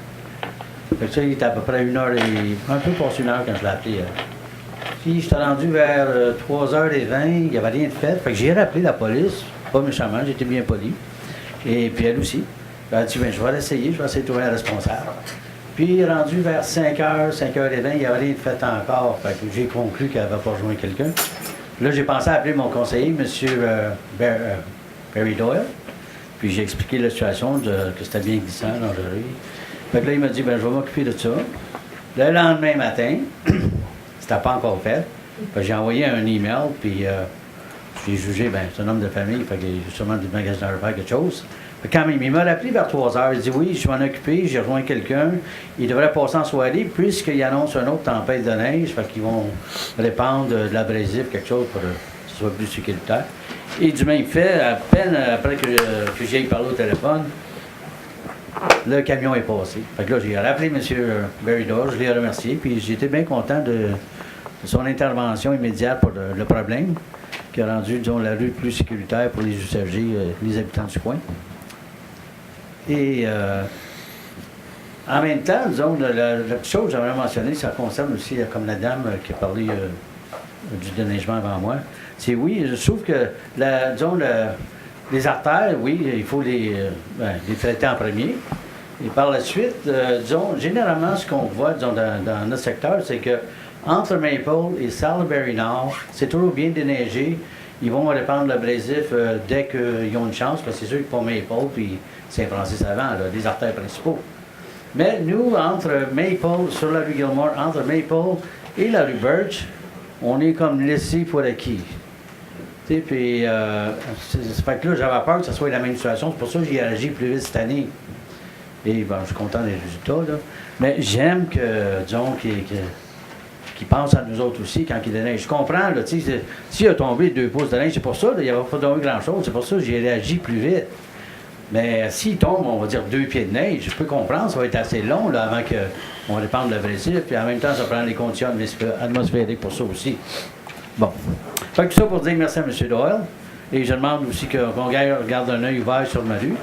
Fait que ça, il était à peu près un peu passé une heure quand je l'ai appelé. Puis, j'étais rendu vers 3h20, il n'y avait rien de fait. Fait que j'ai rappelé la police, pas méchamment, j'étais bien poli. Et puis, elle aussi. Elle a dit, bien, je vais l'essayer, je vais essayer de trouver un responsable. Puis, rendu vers 5h, 5h20, il n'y avait rien de fait encore. Fait que j'ai conclu qu'elle n'avait pas rejoint quelqu'un. Là, j'ai pensé à appeler mon conseiller, M. Barry Doyle. Puis j'ai expliqué la situation, que c'était bien glissant, dangereux. Fait que là, il m'a dit, ben, je vais m'occuper de ça. Le lendemain matin, c'était pas encore fait. Fait que j'ai envoyé un email, puis j'ai jugé, ben, c'est un homme de famille, fait qu'il a sûrement du magasin à faire quelque chose. Fait que quand même, il m'a appelé vers 3h, il dit, oui, je vais m'en occuper, j'ai rejoint quelqu'un. Il devrait passer en soirée, puisqu'il annonce une autre tempête de neige, fait qu'ils vont répandre de l'abrasif, quelque chose pour que ce soit plus sécuritaire. Et du même fait, à peine après que j'ai parlé au téléphone, le camion est passé. Fait que là, j'ai rappelé M. Barry Doyle, je l'ai remercié, puis j'étais bien content de son intervention immédiate pour le problème, qui a rendu, disons, la rue plus sécuritaire pour les usagers, les habitants du coin. Et en même temps, disons, la petite chose que j'aimerais mentionner, ça concerne aussi, comme la dame qui a parlé du déneigement avant moi, c'est oui, je trouve que, disons, les artères, oui, il faut les traiter en premier. Et par la suite, disons, généralement, ce qu'on voit, disons, dans notre secteur, c'est que entre Maple et Salaberry Nord, c'est toujours bien déneigé. Ils vont répandre l'abrasif dès qu'ils ont une chance, parce que c'est sûr qu'ils font Maple puis Saint-Francis-Avant, les artères principaux. Mais nous, entre Maple, sur la rue Gilmore, entre Maple et la rue Birch, on est comme laissé pour acquis. Tu sais, puis, fait que là, j'avais peur que ce soit la même situation. C'est pour ça que j'ai agi plus vite cette année. Et bon, je suis content des résultats, là. Mais j'aime que, disons, qu'ils pensent à nous autres aussi quand ils déneigent. Je comprends, là, tu sais, s'il a tombé 2 pouces de neige, c'est pour ça, là, il n'y a pas tombé grand-chose. C'est pour ça que j'ai réagi plus vite. Mais s'il tombe, on va dire 2 pieds de neige, je peux comprendre, ça va être assez long, là, avant qu'on répande l'abrasif. Puis en même temps, ça prend les conditions atmosphériques pour ça aussi. Bon. Fait que tout ça pour dire merci à M. Doyle. Et je demande aussi qu'on garde un œil ouvert sur ma rue.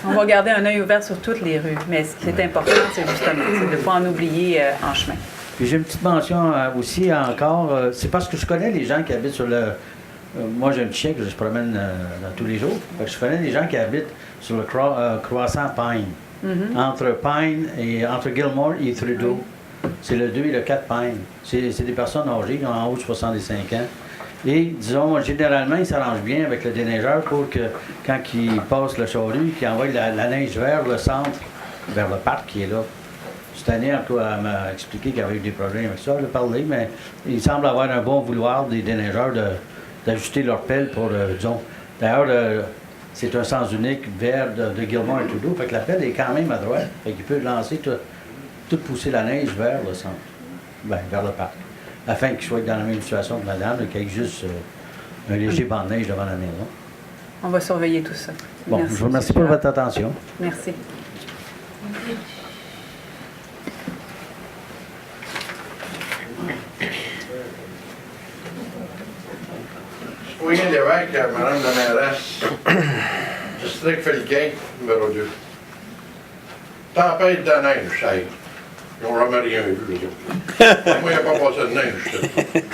On va garder un œil ouvert sur toutes les rues, mais ce qui est important, c'est justement de ne pas en oublier en chemin. Puis j'ai une petite mention aussi encore, c'est parce que je connais les gens qui habitent sur le... moi j'ai un petit chien que je promène dans tous les jours. Fait que je connais des gens qui habitent sur le croissant Pine. Entre Gilmore et Trudeau. C'est le 2 et le 4 Pine. C'est des personnes âgées qui ont en haut de 65 ans. Et, disons, généralement, ils s'arrangent bien avec le déneigeur pour que, quand ils passent le charrue, qu'ils envoient la neige vers le centre, vers le parc qui est là. Cette année, en tout cas, elle m'a expliqué qu'il y avait eu des problèmes avec ça, elle a parlé, mais il semble avoir un bon vouloir des déneigeurs d'ajuster leur pelle pour, disons... D'ailleurs, c'est un sens unique vers de Gilmore et Trudeau, fait que la pelle est quand même à droite, fait qu'il peut lancer tout pousser la neige vers le centre, vers le parc, afin qu'il soit dans la même situation que madame, qu'il y ait juste un léger banc de neige devant la maison. On va surveiller tout ça. Bon, merci, je vous remercie pour votre attention. Merci. Citoyen Lévesque, Madame la mairesse, district Felquin, numéro 2. Tempête de neige, ça y est. Ils n'ont jamais rien vu, les autres. Moi, il n'y a pas passé de neige.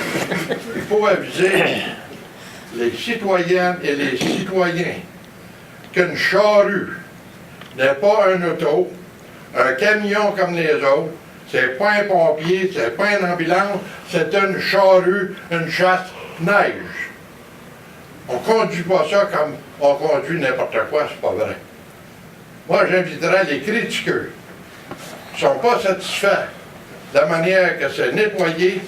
Il faut aviser les citoyennes et les citoyens qu'une charrue n'est pas un auto, un camion comme les autres, c'est pas un pompier, c'est pas une ambulance, c'est une charrue, une chasse-neige. On conduit pas ça comme on conduit n'importe quoi, c'est pas vrai. Moi, j'inviterais les critiqueux qui ne sont pas satisfaits de la manière que c'est nettoyé,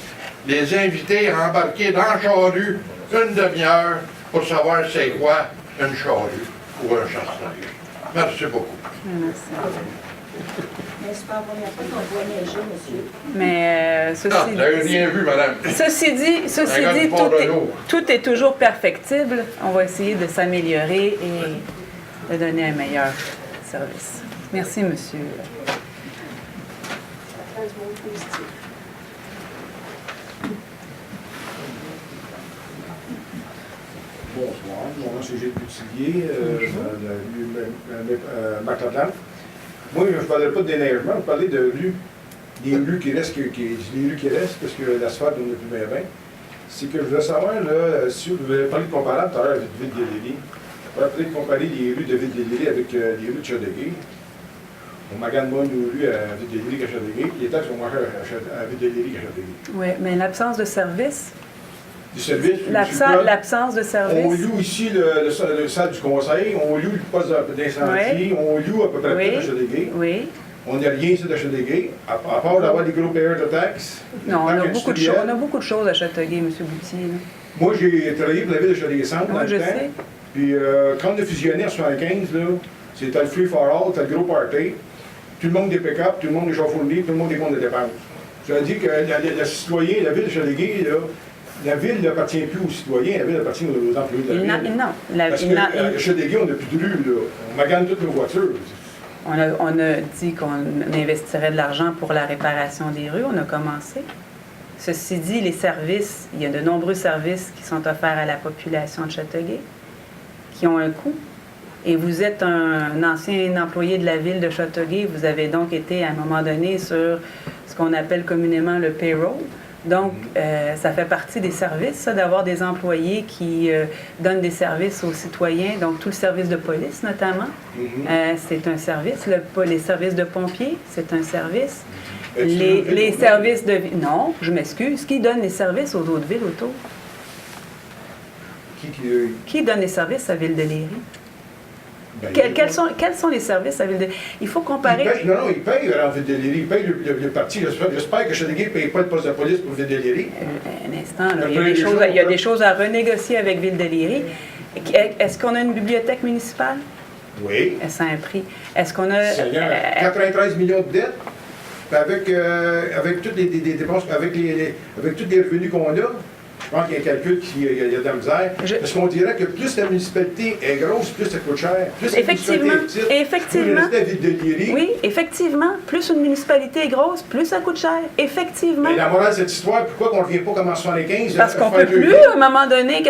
les inviter à embarquer dans la charrue une demi-heure pour savoir c'est quoi une charrue ou un chasse-neige. Merci beaucoup. Merci. Mais c'est pas la première fois qu'on voit neiger, monsieur. Mais Non, vous n'avez rien vu, madame. Ceci dit, tout est toujours perfectible. On va essayer de s'améliorer et de donner un meilleur service. Merci, monsieur. Bonsoir, mon nom c'est Gilles Boutillier, Maclaudan. Moi, je ne parlais pas de déneigement, je parlais de rues, des rues qui restent, les rues qui restent, parce que l'asphalte, on n'a plus bien. C'est que je voulais savoir, là, si vous avez parlé de comparable tout à l'heure avec Ville-des-Lilies, on va peut-être comparer les rues de Ville-des-Lilies avec les rues de Châteauguay. On magane moins nos rues à Ville-des-Lilies qu'à Châteauguay, les taxes sont moins chères à Ville-des-Lillies qu'à Châteauguay. Oui, mais l'absence de service. Du service, L'absence de service. On loue ici le salle du conseil, on loue le poste d'incendie, on loue à peu près tout à Châteauguay. Oui. On n'a rien ici de Châteauguay, à part d'avoir des gros payeurs de taxes. Non, on a beaucoup de choses à Châteauguay, M. Boutier. Là. Moi, j'ai travaillé pour la ville de Châteauguay-Centre dans le temps. Sais. Puis quand on a fusionné en 1975, c'était le free for all, c'était le gros party. Tout le monde des pick-up, tout le monde des gens fournis, tout le monde des comptes de dépenses. Je veux dire que le citoyen, la ville de Châteauguay, la ville n'appartient plus aux citoyens, la ville appartient aux employés de la ville. Non. Parce que à Châteauguay, on n'a plus de rue, là. On magane toutes nos voitures. On a dit qu'on investirait de l'argent pour la réparation des rues. On a commencé. Ceci dit, les services, il y a de nombreux services qui sont offerts à la population de Châteauguay, qui ont un coût. Et vous êtes un ancien employé de la ville de Châteauguay. Vous avez donc été, à un moment donné, sur ce qu'on appelle communément le payroll. Donc, ça fait partie des services, ça, d'avoir des employés qui donnent des services aux citoyens. Donc, tout le service de police, notamment, c'est un service. Les services de pompiers, c'est un service. Les services de... Non, je m'excuse. Qui donne les services aux autres villes autour? Qui donne les services à Ville-de-Léry? Quels sont les services à Ville-de-Léry? Il faut comparer... Non, ils payent à Ville-de-Léry. Ils payent le parti. J'espère que Châteauguay ne paye pas le poste de police pour Ville-de-Léry. Un instant, là, il y a des choses à renégocier avec Ville-de-Léry. Est-ce qu'on a une bibliothèque municipale? Oui. Ça a un prix. Est-ce qu'on a... 93 millions de dettes. Avec toutes les dépenses, avec tous les revenus qu'on a, je pense qu'il y a un calcul qui y a de la misère. Parce qu'on dirait que plus la municipalité est grosse, plus ça coûte cher. Plus effectivement. Ville-de-Léry. Oui, effectivement. Plus une municipalité est grosse, plus ça coûte cher. Effectivement. Mais la morale de cette histoire, pourquoi qu'on ne revient pas comme en 75? Parce qu'on ne peut plus, à un moment donné.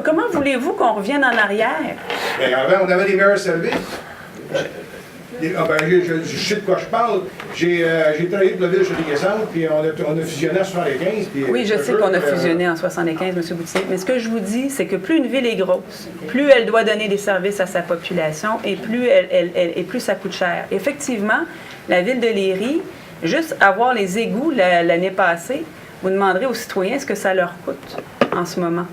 Comment voulez-vous qu'on revienne en arrière? Bien, avant, on avait des meilleurs services. Je sais de quoi je parle. J'ai travaillé pour la ville de Châteauguay-Centre, puis on a fusionné en 1975. Oui, je sais qu'on a fusionné en 1975, M. Boutier. Mais ce que je vous dis, c'est que plus une ville est grosse, plus elle doit donner des services à sa population et plus ça coûte cher. Effectivement, la ville de Léry, juste avoir les égouts l'année passée, vous demanderez aux citoyens ce que ça leur coûte en ce moment.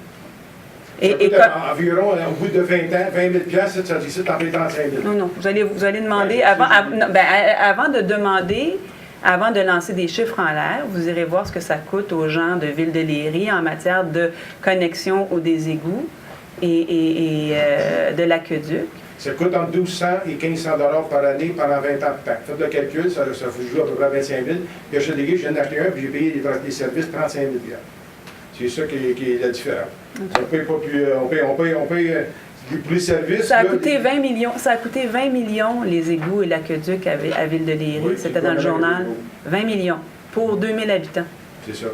Environ, au bout de 20 ans, 20 000 ça dit ça, t'en payes 35 000. Non, vous allez demander, avant de demander, avant de lancer des chiffres en l'air, vous irez voir ce que ça coûte aux gens de Ville-de-Léry en matière de connexion ou des égouts et de l'aqueduc. Ça coûte entre 1200 et 1500 $ par année pendant 20 ans de temps. Faites le calcul, ça vous joue à peu près 25 000. Puis à Châteauguay, je viens d'acheter un, puis j'ai payé les services 35 000 $. C'est ça qui est la différence. Okay. On paye pas plus, on paye plus de services. Ça a coûté 20 millions. Ça a coûté 20 millions les égouts et l'aqueduc à Ville-de-Léry. Oui, c'était dans le journal. 20 millions pour 2000 habitants. C'est ça.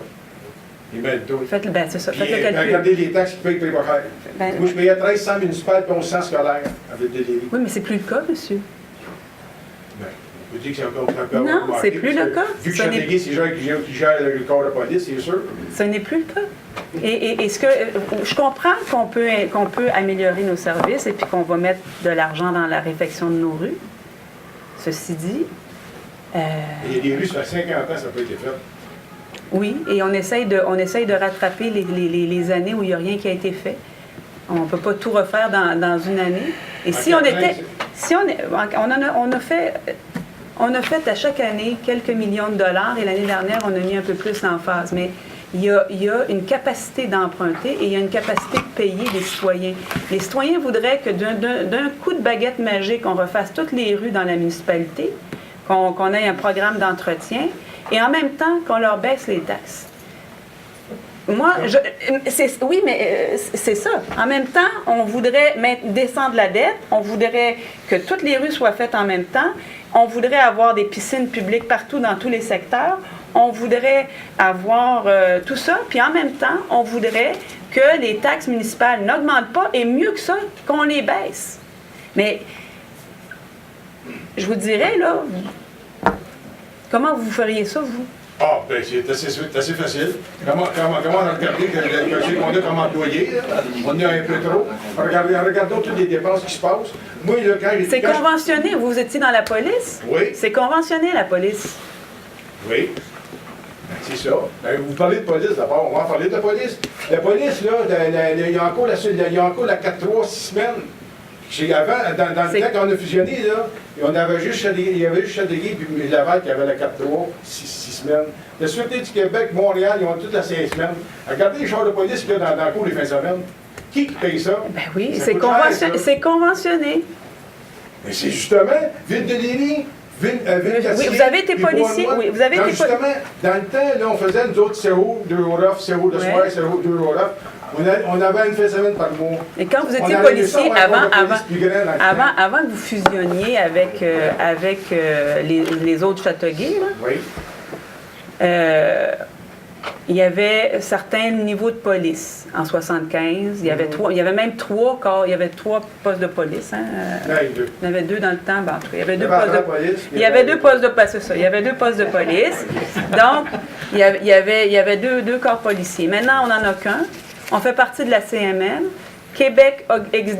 C'est ça. Faites le calcul. Regardez les taxes qu'ils payent pas cher. Moi, je payais 1300 municipales et 1100 scolaires à Ville-de-Léry. Oui, mais c'est plus le cas, monsieur. Vous dites que c'est encore non, c'est plus le cas. Vu que Châteauguay, c'est gens qui gèrent le corps de police, c'est sûr. Ce n'est plus le cas. Et ce que je comprends qu'on peut améliorer nos services et puis qu'on va mettre de l'argent dans la réfection de nos rues. Ceci dit... Il y a des rues, ça fait 50 ans, ça n'a pas été fait. Oui, et on essaye de rattraper les années où il n'y a rien qui a été fait. On ne peut pas tout refaire dans une année. Et si on était... Si on a fait à chaque année quelques millions de dollars et l'année dernière, on a mis un peu plus l'emphase. Mais il y a une capacité d'emprunter et il y a une capacité de payer des citoyens. Les citoyens voudraient que d'un coup de baguette magique, on refasse toutes les rues dans la municipalité, qu'on ait un programme d'entretien et en même temps qu'on leur baisse les taxes. Moi, oui, mais c'est ça. En même temps, on voudrait descendre la dette, on voudrait que toutes les rues soient faites en même temps, on voudrait avoir des piscines publiques partout dans tous les secteurs, on voudrait avoir tout ça, puis en même temps, on voudrait que les taxes municipales n'augmentent pas et mieux que ça, qu'on les baisse. Mais je vous dirais, là, comment vous feriez ça, vous? Ah, ben c'est assez facile. Comment on a regardé qu'on a comme employé, là? On a un peu trop. Regardons toutes les dépenses qui se passent. Moi, là, c'est conventionné. Vous étiez dans la police? Oui. C'est conventionné, la police. Oui. C'est ça. Ben, vous parlez de police d'abord. On va en parler de la police. La police, là, il y a encore la 4-3, 6 semaines. Avant, dans le temps qu'on a fusionné, là, il y avait juste Châteauguay puis Laval qui avait la 4-3, 6 semaines. La Sûreté du Québec, Montréal, ils ont toute la 16 semaines. Regardez les chars de police qu'il y a dans le cours des fins de semaine. Qui paye ça? Ben oui, c'est conventionné. Mais c'est justement Ville de Léry, Ville oui, vous avez été policier. Oui, vous avez été justement, dans le temps, là, on faisait nous autres 0, 2 euros off, 0 de soir, 0, 2 euros off. On avait une fin de semaine par mois. Et quand vous étiez policier, avant que vous fusionniez avec les autres Châteauguay, là, oui. Il y avait certains niveaux de police. En 75, il y avait même 3 corps, il y avait 3 postes de police. Hein? Il y en avait 2 dans le temps. Ben, il y avait 2 postes de police. Il y avait 2 postes de police, c'est ça. Il y avait 2 postes de police. Donc, il y avait 2 corps policiers. Maintenant, on n'en a qu'un. On fait partie de la CMM. Québec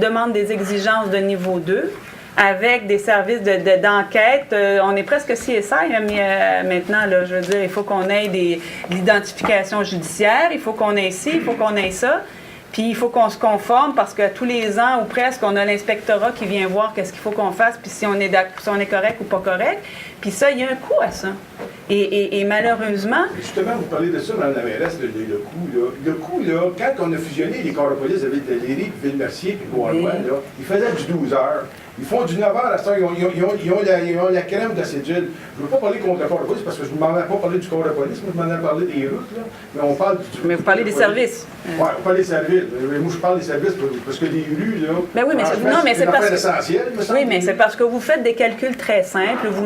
demande des exigences de niveau 2 avec des services d'enquête. On est presque CSI maintenant. Là, je veux dire, il faut qu'on ait de l'identification judiciaire, il faut qu'on ait ci, il faut qu'on ait ça. Puis il faut qu'on se conforme parce que tous les ans ou presque, on a l'inspectorat qui vient voir qu'est-ce qu'il faut qu'on fasse, puis si on est correct ou pas correct. Puis ça, il y a un coût à ça. Et malheureusement... Justement, vous parlez de ça dans la MRS, le coût. Là. Le coût, là, quand on a fusionné les corps de police avec Léry, puis Ville-Mercier, puis Bois-Loin, là, ils faisaient du 12 heures. Ils font du 9 heures à ça, ils ont la crème de cédule. Je ne veux pas parler contre le corps de police parce que je ne m'en ai pas parlé du corps de police, moi je m'en ai parlé des routes, là. Mais on parle du... Mais vous parlez des services. Oui, on parle des services. Moi je parle des services parce que les rues, là... Ben oui, mais c'est parce que... essentiel, oui, mais c'est parce que vous faites des calculs très simples. Vous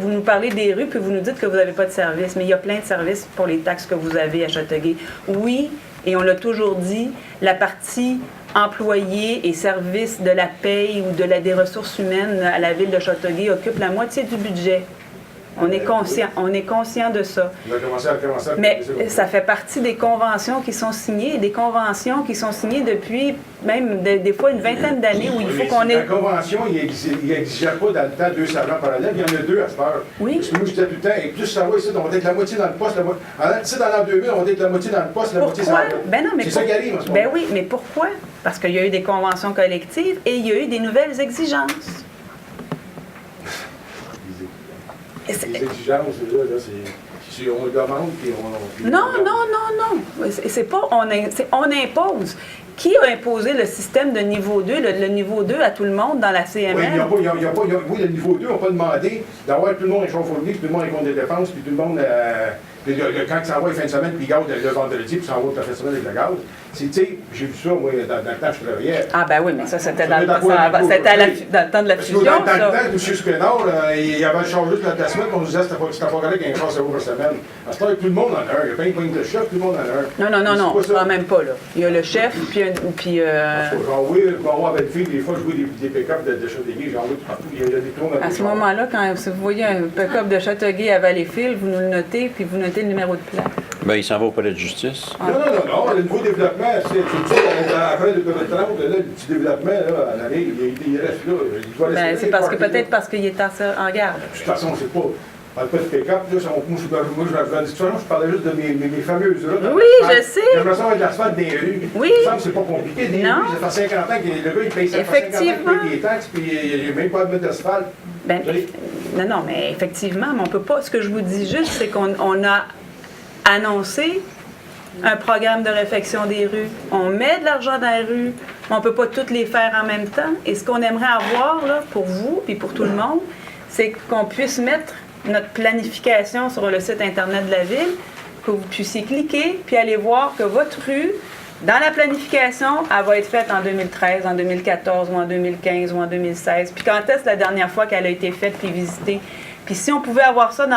nous parlez des rues, puis vous nous dites que vous n'avez pas de services. Mais il y a plein de services pour les taxes que vous avez à Châteauguay. Oui, et on l'a toujours dit, la partie employés et services de la paye ou des ressources humaines à la ville de Châteauguay occupe la moitié du budget. On est conscient de ça. Mais ça fait partie des conventions qui sont signées, des conventions qui sont signées depuis même des fois une vingtaine d'années où il faut qu'on ait... La convention, il n'exigeait pas dans le temps 2 servants parallèles, il y en a 2 à cette heure. Oui. Parce que moi, je disais tout le temps, et plus ça va ici, on va être la moitié dans le poste, ici dans l'an 2000, on va être la moitié dans le poste, la moitié Pourquoi? dans le c'est ça qui arrive en ce moment. Ben oui, mais pourquoi? Parce qu'il y a eu des conventions collectives et il y a eu des nouvelles exigences. Les exigences, là, c'est on demande et on... Non. C'est pas on impose. Qui a imposé le système de niveau 2, le niveau 2 à tout le monde dans la CMM? Oui, le niveau 2 n'a pas demandé d'avoir tout le monde un chauffeur fourni, puis tout le monde un compte de dépenses, puis tout le monde... quand il s'en va les fins de semaine, puis il garde le vendredi, puis il s'en va la fin de semaine avec le gaz. Tu sais, j'ai vu ça, moi, dans le temps que je travaillais. Ah, ben oui, mais ça, c'était dans le temps de la fusion. Dans le temps, M. Spénard, il avait changé de placement, on nous disait que c'était pas correct qu'un char 0 par semaine. À ce temps, tout le monde en a un. Il y a plein de chefs, tout le monde en a un. Non, quand même pas, là. Il y a le chef, puis... Oui, pour avoir avec fille, des fois, je vois des pick-up de Châteauguay, j'en vois partout. Il y a des tours à ce moment-là, quand vous voyez un pick-up de Châteauguay à Valleyfield, vous nous le notez, puis vous notez le numéro de plaque. Bien, il s'en va au palais de justice. Non, le nouveau développement, après le 30, là, le petit développement, là, en arrive, il reste là. C'est peut-être parce qu'il est en garde. De toute façon, c'est pas... parle pas de pick-up, là, moi, je parlais juste de mes fameuses routes. Oui, je sais. J'aimerais ça avoir de l'asphalte dans les rues. Oui. Il me semble que c'est pas compliqué. Des Non. rues, ça fait 50 ans que le gars, il paye 50 ans qu'il paye des taxes, puis il n'y a même pas de mettre d'asphalte. Ben, non, mais effectivement, mais on peut pas. Ce que je vous dis juste, c'est qu'on a annoncé un programme de réfection des rues. On met de l'argent dans les rues, mais on ne peut pas toutes les faire en même temps. Et ce qu'on aimerait avoir là, pour vous et pour tout le monde, c'est qu'on puisse mettre notre planification sur le site Internet de la Ville, que vous puissiez cliquer puis aller voir que votre rue, dans la planification, elle va être faite en 2013, en 2014 ou en 2015 ou en 2016. Puis quand est-ce la dernière fois qu'elle a été faite puis visitée? Puis si on pouvait avoir ça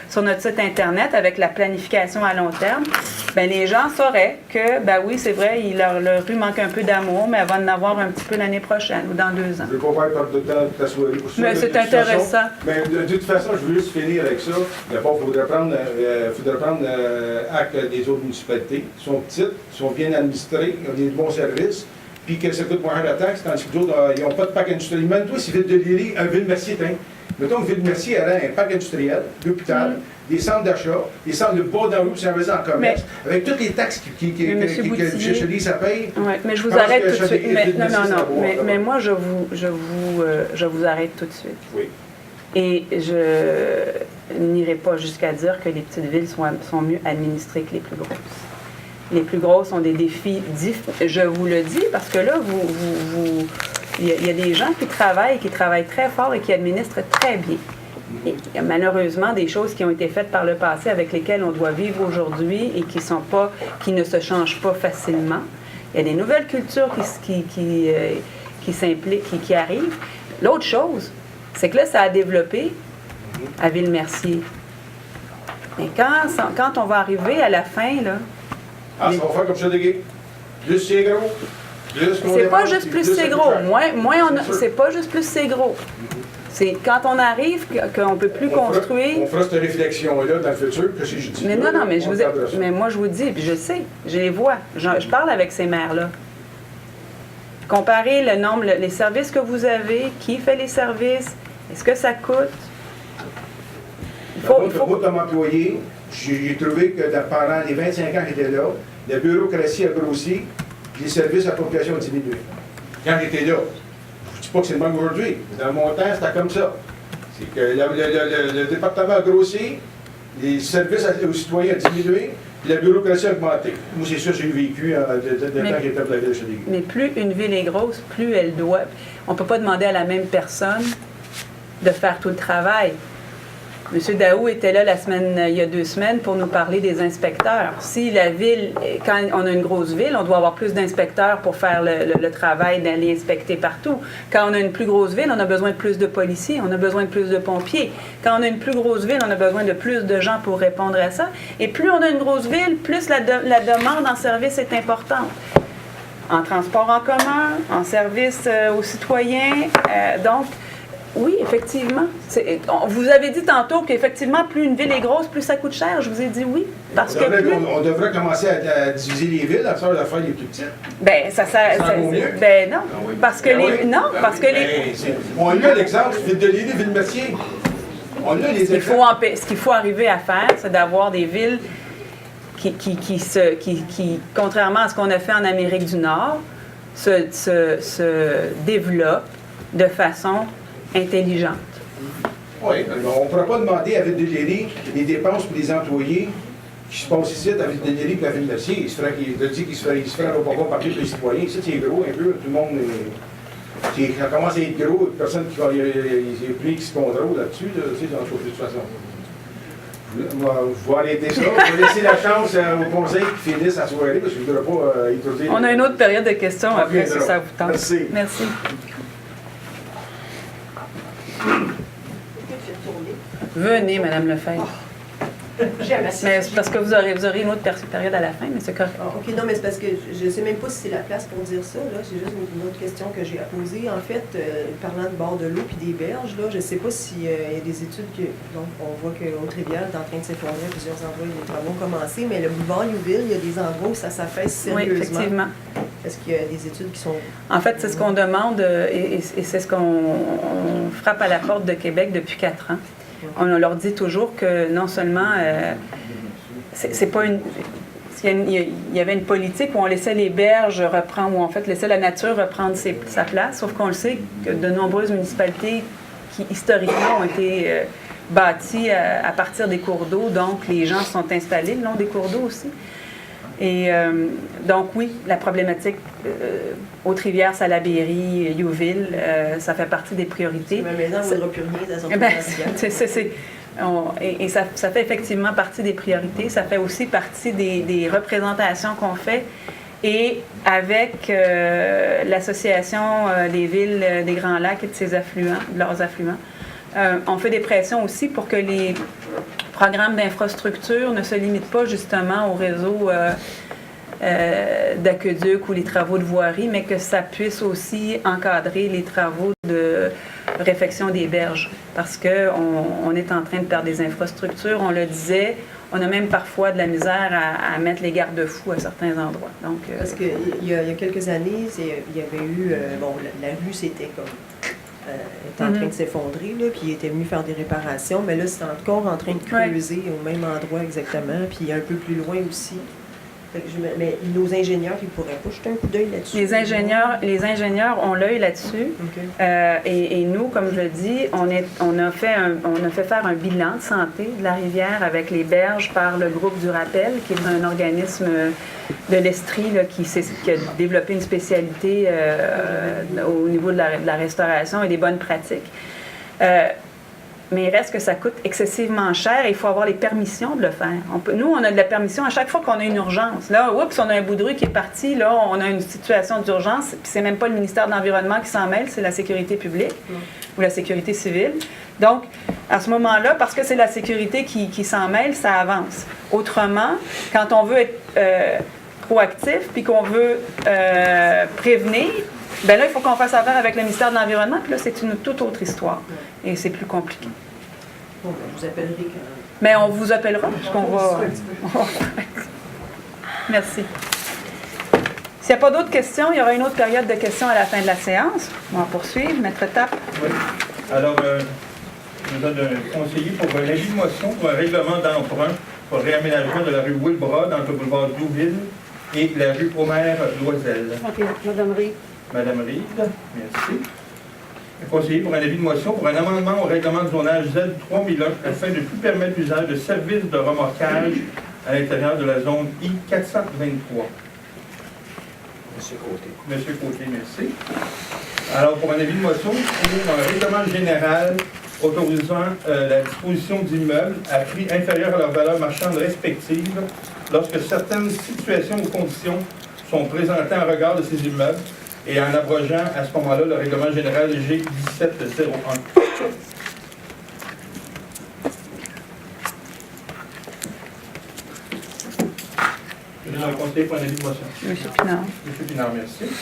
sur notre site Internet avec la planification à long terme, bien, les gens sauraient que, ben oui, c'est vrai, leur rue manque un peu d'amour, mais elle va en avoir un petit peu l'année prochaine ou dans 2 ans. Je ne veux pas faire perdre de temps toute la soirée pour ça. Mais c'est intéressant. Mais de toute façon, je veux juste finir avec ça. D'abord, il faudrait prendre acte des autres municipalités. Ils sont petites, ils sont bien administrées, ils ont des bons services, puis que ça coûte moins cher la taxe, tandis que d'autres, ils n'ont pas de parc industriel. Même toi, c'est Ville de Léry, un Ville-Mercier, mettons que Ville-Mercier, elle a un parc industriel, l'hôpital, des centres d'achat, des centres de bas dans le c'est un réseau en commerce, avec toutes les taxes que Cheli, ça paye. Oui, mais je vous arrête tout de suite. Mais moi, je vous arrête tout de suite. Oui. Et je n'irai pas jusqu'à dire que les petites villes sont mieux administrées que les plus grosses. Les plus grosses ont des défis différents. Je vous le dis parce que là, il y a des gens qui travaillent très fort et qui administrent très bien. Et il y a malheureusement des choses qui ont été faites par le passé avec lesquelles on doit vivre aujourd'hui et qui ne se changent pas facilement. Il y a des nouvelles cultures qui arrivent. L'autre chose, c'est que là, ça a développé à Ville-Mercier. Mais quand on va arriver à la fin, là... Ah, ça va faire comme ça, des gays. Plus c'est gros, plus qu'on c'est pas juste plus c'est gros. C'est pas juste plus c'est gros. C'est quand on arrive qu'on ne peut plus construire... On fera cette réflexion-là dans le futur, que si je dis... Mais moi, je vous dis, puis je sais, je les vois. Je parle avec ces maires-là. Comparez le nombre, les services que vous avez, qui fait les services, est-ce que ça coûte? Moi, comme employé, j'ai trouvé que pendant les 25 ans que j'étais là, la bureaucratie a grossi, puis les services à la population ont diminué. Quand j'étais là, je ne dis pas que c'est le même aujourd'hui, mais dans mon temps, c'était comme ça. C'est que le département a grossi, les services aux citoyens ont diminué, puis la bureaucratie a augmenté. Moi, c'est ça que j'ai vécu de temps que j'étais à la ville de Chaudière. Mais plus une ville est grosse, plus elle doit... On ne peut pas demander à la même personne de faire tout le travail. M. Daou était là il y a 2 semaines pour nous parler des inspecteurs. Si la ville, quand on a une grosse ville, on doit avoir plus d'inspecteurs pour faire le travail d'aller inspecter partout. Quand on a une plus grosse ville, on a besoin de plus de policiers, on a besoin de plus de pompiers. Quand on a une plus grosse ville, on a besoin de plus de gens pour répondre à ça. Et plus on a une grosse ville, plus la demande en service est importante. En transport en commun, en service aux citoyens. Donc, oui, effectivement. Vous avez dit tantôt qu'effectivement, plus une ville est grosse, plus ça coûte cher. Je vous ai dit oui. Parce on devrait commencer à diviser les villes, à faire l'affaire les plus petites. Ben, ça vaut mieux. Ben non. Parce que on a l'exemple, Ville de Léry, Ville-Mercier. On a les exemples. Ce qu'il faut arriver à faire, c'est d'avoir des villes qui, contrairement à ce qu'on a fait en Amérique du Nord, se développent de façon intelligente. Oui, on ne pourra pas demander à Ville de Léry les dépenses pour les employés qui se passent ici à Ville de Léry et à Ville-Mercier. Il a dit qu'il se ferait pas parler pour les citoyens. Ici, c'est gros un peu, tout le monde ça commence à être gros, personne qui va qui se contrôle là-dessus, de toute façon. Je vais arrêter ça. Je vais laisser la chance au conseil qui finisse la soirée, parce que je ne voudrais pas étourdir. On a une autre période de questions après, si ça vous tente. Merci. Merci. Venez, Mme Lefebvre. Mais c'est parce que vous aurez une autre période à la fin, mais c'est correct. OK, non, mais c'est parce que je ne sais même pas si c'est la place pour dire ça. C'est juste une autre question que j'ai à poser. En fait, parlant de bord de l'eau et des berges, là, je ne sais pas s'il y a des études donc on voit que Haute-Rivière est en train de s'effondrer à plusieurs endroits, les travaux ont commencé, mais le boulevard Youville, il y a des endroits où ça s'affaisse sérieusement. Oui, effectivement. Est-ce qu'il y a des études qui sont... En fait, c'est ce qu'on demande et c'est ce qu'on frappe à la porte de Québec depuis 4 ans. on leur dit toujours que non seulement c'est pas une... Il y avait une politique où on laissait les berges reprendre, où en fait laissait la nature reprendre sa place, sauf qu'on le sait que de nombreuses municipalités qui historiquement ont été bâties à partir des cours d'eau, donc les gens se sont installés le long des cours d'eau aussi. Et donc oui, la problématique Haute-Rivière, Salaberry, Youville, ça fait partie des priorités. Mais maintenant, on ne voudra plus rien dans et ça fait effectivement partie des priorités. Ça fait aussi partie des représentations qu'on fait. Et avec l'Association des villes des Grands Lacs et de ses affluents, de leurs affluents, on fait des pressions aussi pour que les programmes d'infrastructure ne se limitent pas justement au réseau d'aqueduc ou les travaux de voirie, mais que ça puisse aussi encadrer les travaux de réfection des berges. Parce qu'on est en train de perdre des infrastructures, on le disait, on a même parfois de la misère à mettre les garde-fous à certains endroits. Donc, parce qu'il y a quelques années, il y avait eu... la rue, c'était comme... est en train de s'effondrer, là, puis il était venu faire des réparations, mais là, c'est encore en train de creuser au même endroit exactement, puis un peu plus loin aussi. Fait que mais nos ingénieurs, ils pourraient pas jeter un coup d'œil là-dessus? Les ingénieurs ont l'œil là-dessus. Okay. Et nous, comme je le dis, on a fait faire un bilan de santé de la rivière avec les berges par le groupe du Rappel, qui est un organisme de l'Estrie qui a développé une spécialité au niveau de la restauration et des bonnes pratiques. Mais il reste que ça coûte excessivement cher et il faut avoir les permissions de le faire. Nous, on a de la permission à chaque fois qu'on a une urgence. Là, oups, on a un bout de rue qui est parti, là, on a une situation d'urgence, puis c'est même pas le ministère de l'Environnement qui s'en mêle, c'est la sécurité publique ou la sécurité civile. Donc, à ce moment-là, parce que c'est la sécurité qui s'en mêle, ça avance. Autrement, quand on veut être proactif puis qu'on veut prévenir, bien là, il faut qu'on fasse affaire avec le ministère de l'Environnement, puis là, c'est une toute autre histoire. Et c'est plus compliqué. Bon, ben, je vous appellerai quand... Mais on vous appellera, puisqu'on va... Merci. S'il n'y a pas d'autres questions, il y aura une autre période de questions à la fin de la séance. On va poursuivre. Maître Tappe. Oui. Alors, je vous donne un conseiller pour l'avis de motion pour un règlement d'emprunt pour le réaménagement de la rue Wilbrod entre le boulevard Douville et la rue Omer-Loisel. OK. Madame Reid. Madame Reid, merci. Le conseiller pour un avis de motion pour un amendement au règlement de zonage Z3001 afin de ne plus permettre l'usage de services de remorquage à l'intérieur de la zone I-423. Monsieur Côté. Monsieur Côté, merci. Alors, pour un avis de motion pour un règlement général autorisant la disposition d'immeubles à prix inférieur à leur valeur marchande respective lorsque certaines situations ou conditions sont présentées en regard de ces immeubles et en abrogeant à ce moment-là le règlement général G1701. Je donne un conseiller pour un avis de motion. Monsieur Pinard. Monsieur Pinard, merci.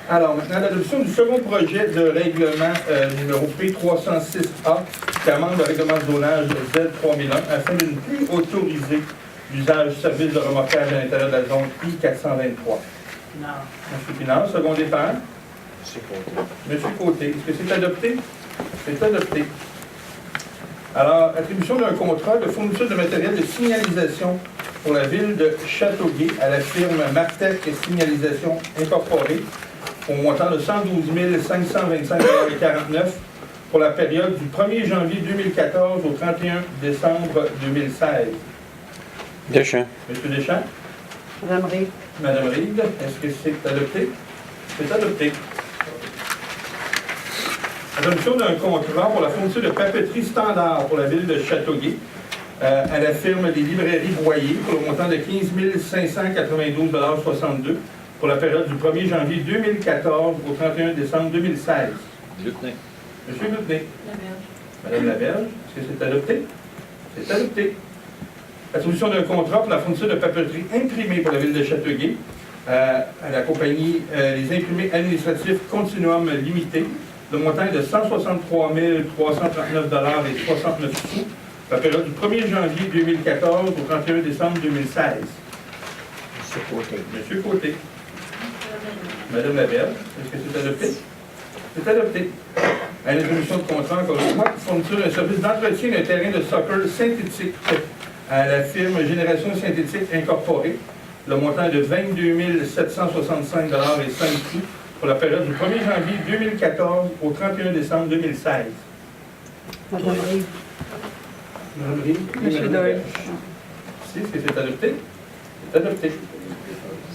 Alors, maintenant, l'adoption du second projet de règlement numéro P306A qui amende le règlement de zonage Z3001 afin de ne plus autoriser l'usage du service de remorquage à l'intérieur de la zone I-423. Monsieur Pinard, secondé par? Monsieur Côté. Monsieur Côté. Est-ce que c'est adopté? C'est adopté. Alors, attribution d'un contrat de fourniture de matériel de signalisation pour la ville de Châteauguay à la firme Martec et Signalisation Incorporée au montant de 112 525,49 $ pour la période du 1er janvier 2014 au 31 décembre 2016. Deschamps. Monsieur Deschamps? Madame Reid. Madame Reid, est-ce que c'est adopté? C'est adopté. Adoption d'un contrat pour la fourniture de papeterie standard pour la ville de Châteauguay à la firme des librairies Boyer pour le montant de 15 592,62 $ pour la période du 1er janvier 2014 au 31 décembre 2016. Lutenay. Monsieur Lutenay. Madame Laberge, est-ce que c'est adopté? C'est adopté. Attribution d'un contrat pour la fourniture de papeterie imprimée pour la ville de Châteauguay à la compagnie Les Imprimés Administratifs Continuum Limité. Le montant est de 163 339,69 $, la période du 1er janvier 2014 au 31 décembre 2016. Monsieur Côté. Monsieur Côté. Madame Laberge, est-ce que c'est adopté? C'est adopté. à l'attribution de contrat, encore une fois, pour fourniture d'un service d'entretien d'un terrain de soccer synthétique à la firme Génération Synthétique Incorporée. Le montant est de 22 765 $ et 5 sous pour la période du 1er janvier 2014 au 31 décembre 2016. Madame Rive. Madame Rive. Monsieur Doyle. Est-ce que c'est adopté? C'est adopté.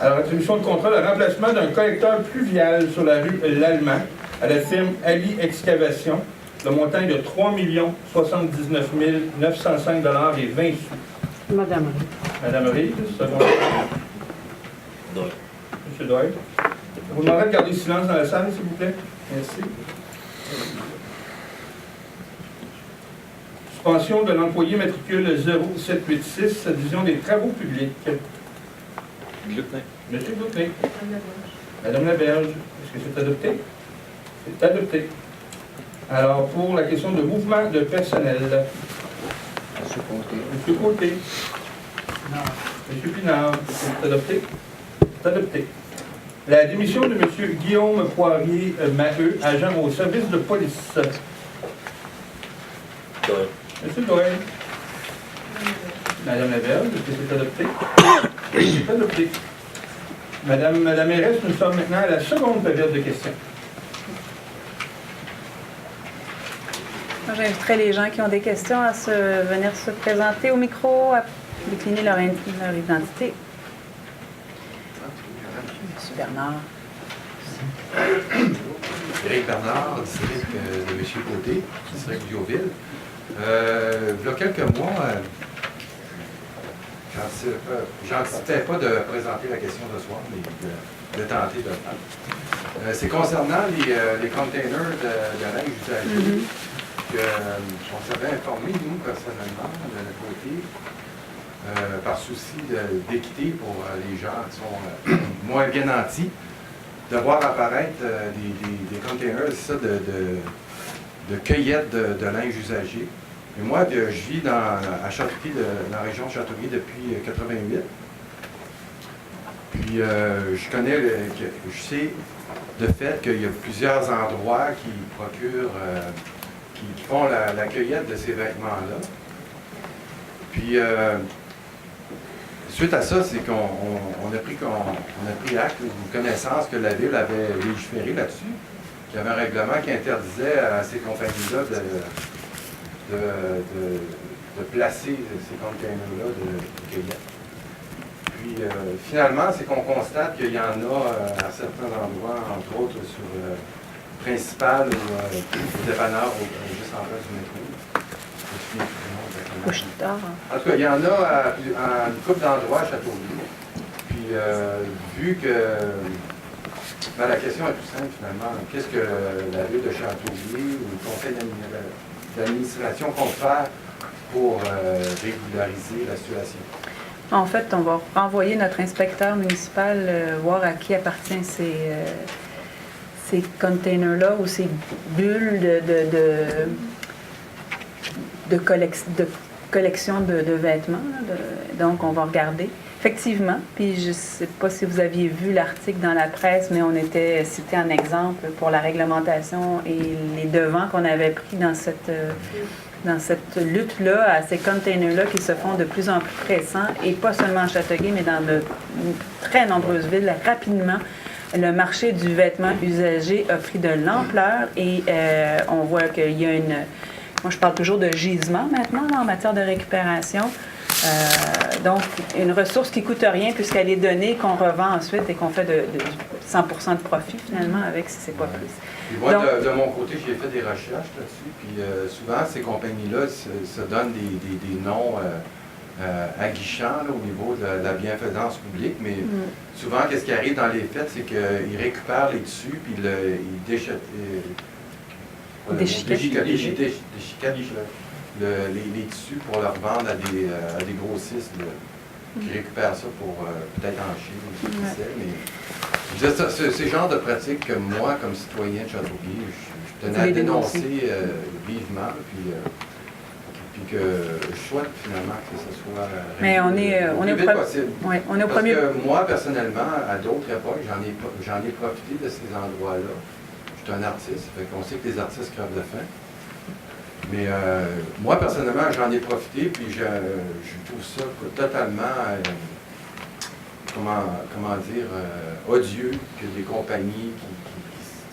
Alors, attribution de contrat de remplacement d'un collecteur pluvial sur la rue L'Allemand à la firme Ali Excavation. Le montant est de 3 079 905 $ et 20 sous. Madame Rive. Madame Rive, second. Doyle. Monsieur Doyle. Je vous demanderai de garder le silence dans la salle, s'il vous plaît. Merci. Suspension de l'employé matricule 0786, division des travaux publics. Gluckner. Monsieur Gluckner. Madame Laberge. Est-ce que c'est adopté? C'est adopté. Alors, pour la question de mouvement de personnel. Monsieur Côté. Monsieur Côté. Monsieur Pinard. Est-ce que c'est adopté? C'est adopté. La démission de Monsieur Guillaume Poirier-Maheu, agent au service de police. Doyle. Monsieur Doyle. Madame Laberge, est-ce que c'est adopté? C'est adopté. Madame la mairesse, nous sommes maintenant à la seconde période de questions. J'inviterai les gens qui ont des questions à venir se présenter au micro, à décliner leur identité. Monsieur Bernard. Éric Bernard, district de M. Côté, district Viauville. Il y a quelques mois, j'anticipais pas de présenter la question ce soir, mais de tenter de le faire. C'est concernant les containers de linge usagé qu'on s'avait informé, nous, personnellement, de notre côté, par souci d'équité pour les gens qui sont moins bien nantis, de voir apparaître des containers, ça, de cueillette de linge usagé. Et moi, je vis à Châteauguay, dans la région de Châteauguay depuis 88. Puis je sais de fait qu'il y a plusieurs endroits qui procurent, qui font la cueillette de ces vêtements-là. Puis suite à ça, c'est qu'on a pris acte ou connaissance que la Ville avait légiféré là-dessus, qu'il y avait un règlement qui interdisait à ces compagnies-là de placer ces containers-là de cueillette. Puis finalement, c'est qu'on constate qu'il y en a à certains endroits, entre autres sur Principal ou au dépanneur juste en face du métro. En tout cas, il y en a à une couple d'endroits à Châteauguay. Puis vu que la question est tout simple finalement, qu'est-ce que la Ville de Châteauguay ou le conseil d'administration compte faire pour régulariser la situation? En fait, on va renvoyer notre inspecteur municipal voir à qui appartiennent ces containers-là ou ces bulles de collection de vêtements. Donc, on va regarder. Effectivement, puis je ne sais pas si vous aviez vu l'article dans la presse, mais on était cité en exemple pour la réglementation et les devants qu'on avait pris dans cette lutte-là, à ces containers-là qui se font de plus en plus pressants, et pas seulement à Châteauguay, mais dans de très nombreuses villes. Rapidement, le marché du vêtement usagé a pris de l'ampleur et on voit qu'il y a une... Moi, je parle toujours de gisement maintenant là, en matière de récupération. Donc, une ressource qui ne coûte rien puisqu'elle est donnée, qu'on revend ensuite et qu'on fait de 100% de profit finalement avec, si c'est pas plus. Puis moi, de mon côté, j'ai fait des recherches là-dessus, puis souvent, ces compagnies-là se donnent des noms aguichants là, au niveau de la bienfaisance publique, mais souvent, qu'est-ce qui arrive dans les faits, c'est qu'ils récupèrent les tissus, puis ils déchiquettent les tissus pour leur vendre à des grossistes qui récupèrent ça pour peut-être en Chine ou mais c'est le genre de pratique que moi, comme citoyen de Châteauguay, je tenais à dénoncer vivement, puis que je souhaite finalement que ce soit mais on est possible. Ouais, on est au Parce premier... que moi, personnellement, à d'autres époques, j'en ai profité de ces endroits-là. je suis un artiste, fait qu'on sait que les artistes crèvent de faim. Mais moi, personnellement, j'en ai profité, puis je trouve ça totalement, comment dire, odieux que des compagnies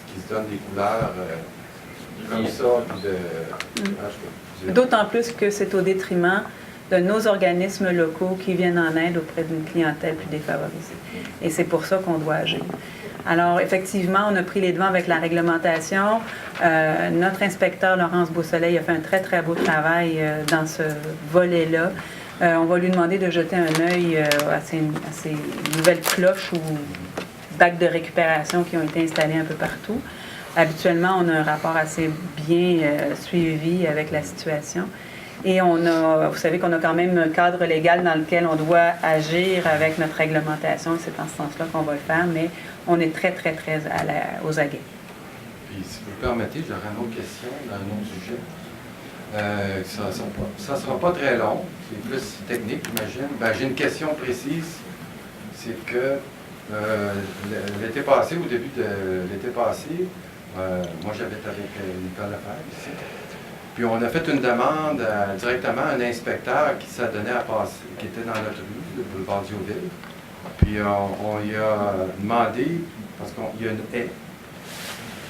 qui se donnent des couleurs comme ça. D'autant plus que c'est au détriment de nos organismes locaux qui viennent en aide auprès d'une clientèle plus défavorisée. Et c'est pour ça qu'on doit agir. Alors, effectivement, on a pris les devants avec la réglementation. Notre inspecteur, Laurence Beausoleil, a fait un très, très beau travail dans ce volet-là. On va lui demander de jeter un œil à ces nouvelles cloches ou bacs de récupération qui ont été installés un peu partout. Habituellement, on a un rapport assez bien suivi avec la situation. Et vous savez qu'on a quand même un cadre légal dans lequel on doit agir avec notre réglementation. C'est en ce sens-là qu'on va le faire, mais on est très, très, très aux aguets. Puis, si vous me permettez, j'aurais une autre question dans un autre sujet. Ça ne sera pas très long, c'est plus technique, j'imagine. J'ai une question précise. C'est que l'été passé, au début de l'été passé, moi j'habite avec Nicole Lefebvre ici. Puis on a fait une demande directement à un inspecteur qui s'adonnait à passer, qui était dans notre rue, le boulevard Diouville. Puis on lui a demandé, parce qu'il y a une haie,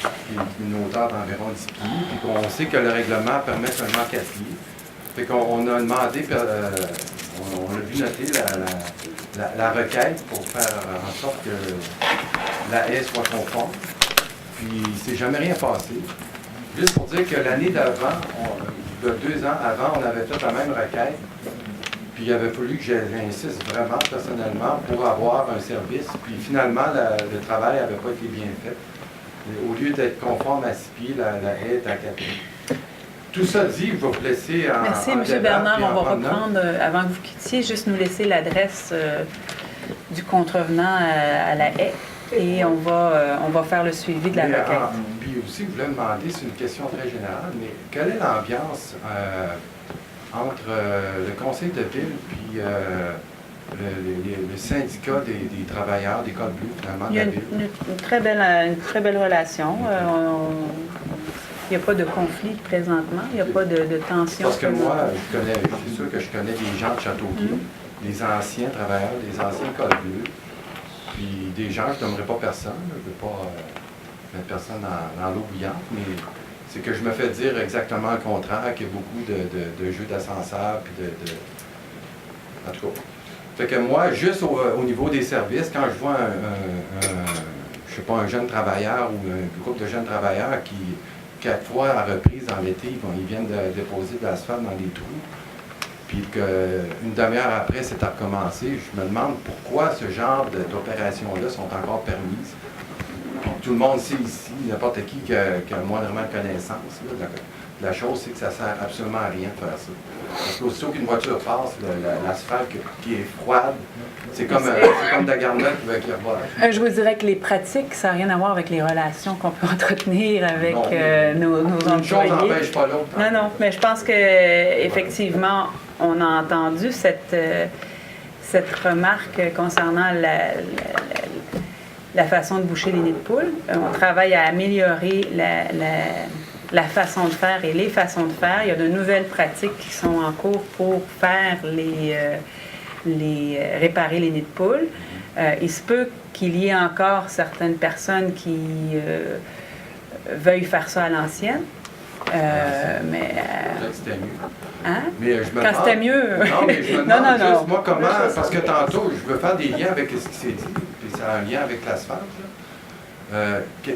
qui est une hauteur d'environ 10 pieds, puis qu'on sait que le règlement permet seulement 4 pieds. Fait qu'on a demandé, on a vu noter la requête pour faire en sorte que la haie soit conforme. Puis il ne s'est jamais rien passé. Juste pour dire que l'année d'avant, il y a 2 ans avant, on avait fait la même requête. Puis il avait fallu que j'insiste vraiment personnellement pour avoir un service. Puis finalement, le travail n'avait pas été bien fait. Et au lieu d'être conforme à 6 pieds, la haie est à 4 pieds. Tout ça dit, je vais vous laisser en Merci, M. Bernard. On va reprendre, avant que vous quittiez, juste nous laisser l'adresse du contrevenant à la haie. Et on va faire le suivi de la requête. Puis aussi, je voulais demander, c'est une question très générale, mais quelle est l'ambiance entre le conseil de ville puis le syndicat des travailleurs des cols bleus, finalement, de la ville? Il y a une très belle relation. Il n'y a pas de conflit présentement, il n'y a pas de tension. Parce que moi, c'est sûr que je connais des gens de Châteauguay, des anciens travailleurs, des anciens cols bleus. Puis des gens, je ne nommerai pas personne, je ne veux pas mettre personne dans l'eau bouillante, mais c'est que je me fais dire exactement le contraire, qu'il y a beaucoup de jeux d'ascenseur, puis en tout cas. Fait que moi, juste au niveau des services, quand je vois je sais pas, un jeune travailleur ou un groupe de jeunes travailleurs qui, 4 fois à reprise dans l'été, ils viennent de déposer de l'asphalte dans des trous, puis qu'une demi-heure après, c'est à recommencer. Je me demande pourquoi ce genre d'opérations-là sont encore permises. Puis tout le monde sait ici, n'importe qui a moindrement de connaissance là, la chose, c'est que ça ne sert absolument à rien de faire ça. Parce qu'aussitôt qu'une voiture passe, l'asphalte qui est froide, c'est comme de la garnotte qui revoit. Je vous dirais que les pratiques, ça n'a rien à voir avec les relations qu'on peut entretenir avec nos employés. Une chose n'empêche pas l'autre. Non, mais je pense qu'effectivement, on a entendu cette remarque concernant la façon de boucher les nids de poules. On travaille à améliorer la façon de faire et les façons de faire. Il y a de nouvelles pratiques qui sont en cours pour faire réparer les nids de poules. Il se peut qu'il y ait encore certaines personnes qui veuillent faire ça à l'ancienne. Mais c'était mieux. Hein? Mais je me Quand c'était mieux. Non, mais je me demande juste, moi, comment. Parce que tantôt, je veux faire des liens avec ce qui s'est dit, puis ça a un lien avec l'asphalte.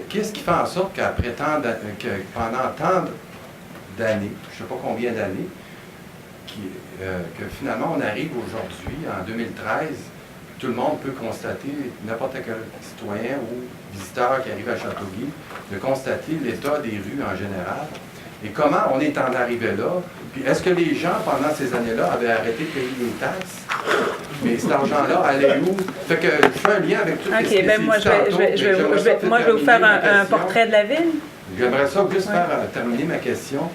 Qu'est-ce qui fait en sorte qu'après pendant tant d'années, je ne sais pas combien d'années, que finalement on arrive aujourd'hui, en 2013, tout le monde peut constater, n'importe quel citoyen ou visiteur qui arrive à Châteauguay, de constater l'état des rues en général. Et comment on est en arrivé là? Puis est-ce que les gens, pendant ces années-là, avaient arrêté de payer les taxes? Mais cet argent-là allait où? Fait que je fais un lien avec tout ce qui est moi, je vais vous faire un portrait de la ville. J'aimerais ça juste terminer ma question,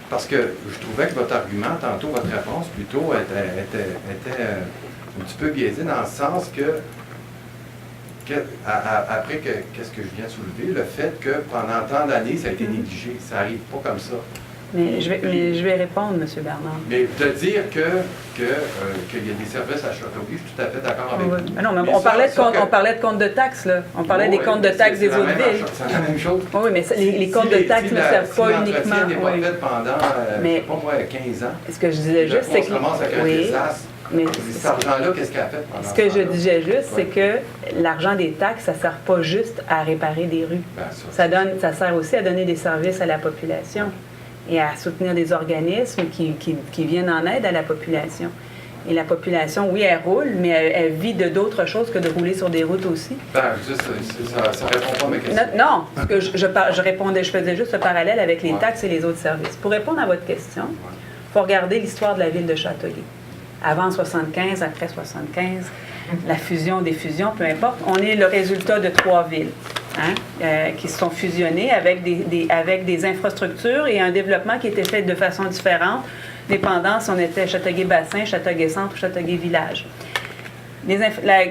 parce que je trouvais que votre argument, tantôt, votre réponse, plutôt, était un petit peu biaisée dans le sens que après, qu'est-ce que je viens de soulever? Le fait que pendant tant d'années, ça a été négligé. Ça n'arrive pas comme ça. Mais je vais répondre, M. Bernard. Mais de dire qu'il y a des services à Châteauguay, je suis tout à fait d'accord avec vous. Ah non, mais on parlait de comptes de taxes, là. On parlait des comptes de taxes des autres villes. C'est la même chose. Oui, mais les comptes de taxes ne servent pas uniquement. Si l'entretien n'est pas fait pendant, je sais pas moi, 15 ans, ce que je disais juste, c'est que... on se ramasse avec un désastre. Mais cet argent-là, qu'est-ce qu'elle a fait pendant ce que je disais juste, c'est que l'argent des taxes, ça ne sert pas juste à réparer des rues. Ça sert aussi à donner des services à la population et à soutenir des organismes qui viennent en aide à la population. Et la population, oui, elle roule, mais elle vit de d'autres choses que de rouler sur des routes aussi. Ça répond pas à ma question. Non, parce que je faisais juste le parallèle avec les taxes et les autres services. Pour répondre à votre question, il faut regarder l'histoire de la ville de Châteauguay. Avant 75, après 75, la fusion des fusions, peu importe, on est le résultat de 3 villes qui se sont fusionnées avec des infrastructures et un développement qui était fait de façon différente, dépendant si on était Châteauguay-Bassin, Châteauguay-Centre ou Châteauguay-Village. La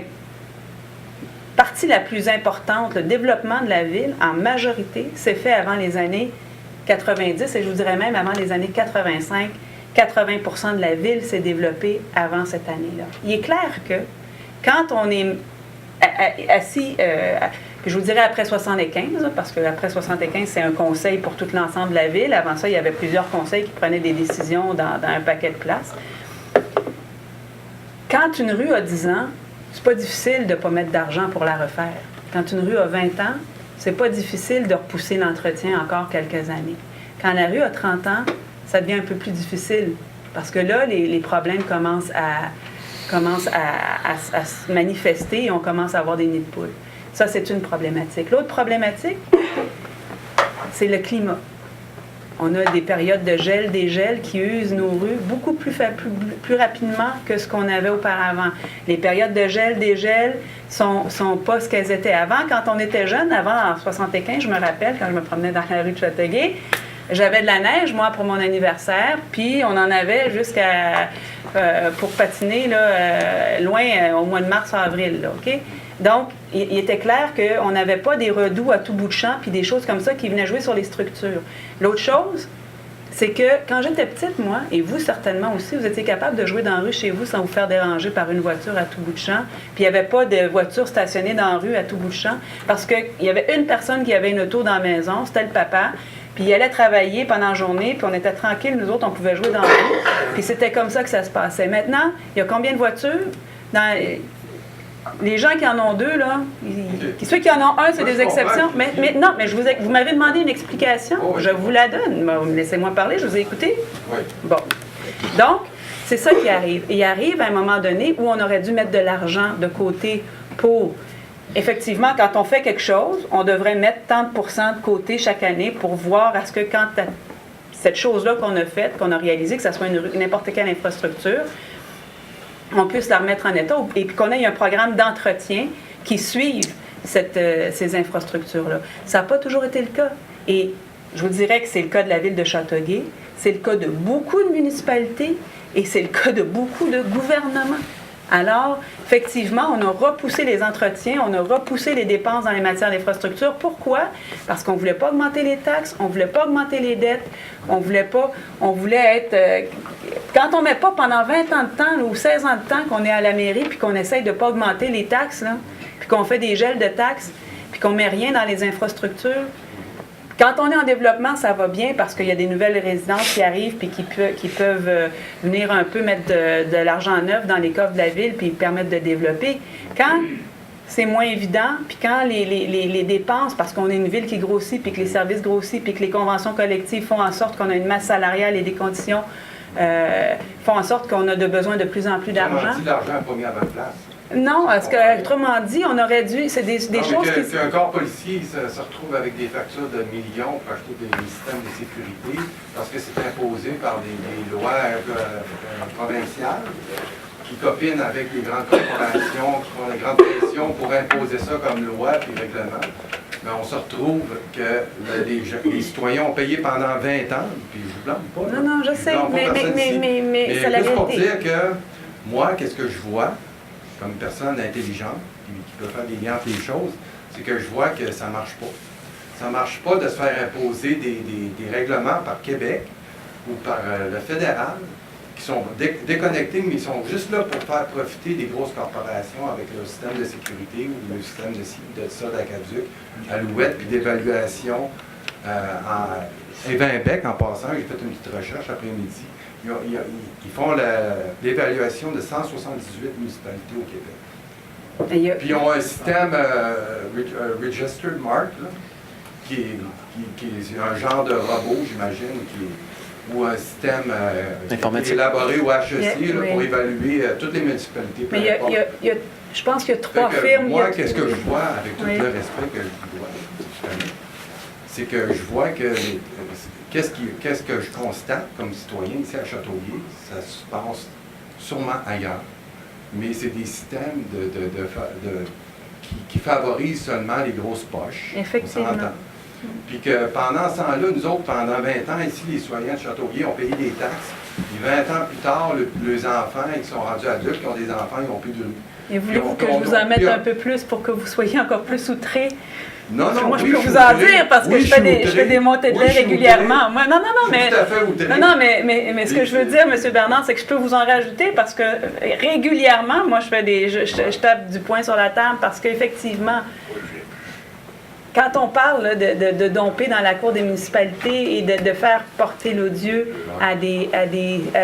partie la plus importante, le développement de la ville, en majorité, s'est fait avant les années 90 et je vous dirais même avant les années 85. 80% de la ville s'est développée avant cette année-là. Il est clair que quand on est assis, je vous dirais après 75, parce qu'après 75, c'est un conseil pour tout l'ensemble de la ville. Avant ça, il y avait plusieurs conseils qui prenaient des décisions dans un paquet de places. Quand une rue a 10 ans, c'est pas difficile de ne pas mettre d'argent pour la refaire. Quand une rue a 20 ans, c'est pas difficile de repousser l'entretien encore quelques années. Quand la rue a 30 ans, ça devient un peu plus difficile parce que là, les problèmes commencent à se manifester et on commence à avoir des nids de poules. Ça, c'est une problématique. L'autre problématique, c'est le climat. On a des périodes de gel, des gels qui usent nos rues beaucoup plus rapidement que ce qu'on avait auparavant. Les périodes de gel, des gels sont pas ce qu'elles étaient avant. Quand on était jeune, avant, en 75, je me rappelle, quand je me promenais dans la rue de Châteauguay, j'avais de la neige, moi, pour mon anniversaire, puis on en avait jusqu'à pour patiner là, loin au mois de mars-avril, là, OK? Donc, il était clair qu'on n'avait pas des redoux à tout bout de champ puis des choses comme ça qui venaient jouer sur les structures. L'autre chose, c'est que quand j'étais petite, moi, et vous certainement aussi, vous étiez capable de jouer dans la rue chez vous sans vous faire déranger par une voiture à tout bout de champ. Puis il n'y avait pas de voiture stationnée dans la rue à tout bout de champ parce qu'il y avait une personne qui avait une auto dans la maison, c'était le papa. Puis il allait travailler pendant la journée, puis on était tranquilles, nous autres, on pouvait jouer dans la rue. Puis c'était comme ça que ça se passait. Maintenant, il y a combien de voitures? Les gens qui en ont 2, là, ceux qui en ont 1, c'est des exceptions. Mais non, mais vous m'avez demandé une explication. Je vous la donne. Laissez-moi parler, je vous ai écouté. Bon. Donc, c'est ça qui arrive. Et il arrive à un moment donné où on aurait dû mettre de l'argent de côté pour... Effectivement, quand on fait quelque chose, on devrait mettre tant de pourcents de côté chaque année pour voir à ce que quand cette chose-là qu'on a faite, qu'on a réalisée, que ce soit n'importe quelle infrastructure, on puisse la remettre en état et puis qu'on ait un programme d'entretien qui suive ces infrastructures-là. Ça n'a pas toujours été le cas. Et je vous dirais que c'est le cas de la ville de Châteauguay, c'est le cas de beaucoup de municipalités et c'est le cas de beaucoup de gouvernements. Alors, effectivement, on a repoussé les entretiens, on a repoussé les dépenses dans les matières d'infrastructure. Pourquoi? Parce qu'on ne voulait pas augmenter les taxes, on ne voulait pas augmenter les dettes, on voulait être... quand on ne met pas pendant 20 ans de temps ou 16 ans de temps qu'on est à la mairie puis qu'on essaye de ne pas augmenter les taxes, là, puis qu'on fait des gels de taxes, puis qu'on ne met rien dans les infrastructures, quand on est en développement, ça va bien parce qu'il y a des nouvelles résidences qui arrivent puis qui peuvent venir un peu mettre de l'argent neuf dans les coffres de la ville puis permettre de développer. Quand c'est moins évident, puis quand les dépenses, parce qu'on est une ville qui grossit, puis que les services grossissent, puis que les conventions collectives font en sorte qu'on a une masse salariale et des conditions font en sorte qu'on a besoin de plus en plus d'argent. L'argent n'est pas mis à bonne place. Non, parce que, autrement dit, on aurait dû... C'est des choses qui... Un corps policier se retrouve avec des factures de millions pour acheter des systèmes de sécurité parce que c'est imposé par des lois provinciales qui copinent avec les grandes corporations, qui font des grandes pressions pour imposer ça comme loi et règlement. Mais on se retrouve que les citoyens ont payé pendant 20 ans, puis je ne vous blâme pas. Non, je sais, mais c'est la vérité. Pour vérité. dire que moi, qu'est-ce que je vois comme personne intelligente, qui peut faire des liens entre les choses, c'est que je vois que ça ne marche pas. Ça ne marche pas de se faire imposer des règlements par Québec ou par le fédéral qui sont déconnectés, mais ils sont juste là pour faire profiter des grosses corporations avec leur système de sécurité ou le système de ça d'Acaduc, Alouette, puis d'évaluation à Evenbec, en passant, j'ai fait une petite recherche après-midi. Ils font l'évaluation de 178 municipalités au Québec. Puis ils ont un système Registered Mark, là, qui est un genre de robot, j'imagine, ou un système qui est élaboré au HEC là, pour évaluer toutes les municipalités. Mais je pense qu'il y a 3 firmes. Moi, qu'est-ce que je vois, avec tout le respect que je vous dois, c'est que je vois que qu'est-ce que je constate comme citoyen ici à Châteauguay, ça se passe sûrement ailleurs, mais c'est des systèmes qui favorisent seulement les grosses poches. Effectivement. Puis que pendant ce temps-là, nous autres, pendant 20 ans, ici, les citoyens de Châteauguay ont payé des taxes. Et 20 ans plus tard, les enfants, ils sont rendus adultes, qui ont des enfants, ils n'ont plus de rue. Et voulez-vous que je vous en mette un peu plus pour que vous soyez encore plus outrés? Non, moi, je peux vous en dire parce que je fais des montées de lait régulièrement. Moi, non, mais ce que je veux dire, M. Bernard, c'est que je peux vous en rajouter parce que régulièrement, moi, je tape du poing sur la table parce qu'effectivement, quand on parle là, de domper dans la cour des municipalités et de faire porter l'odieux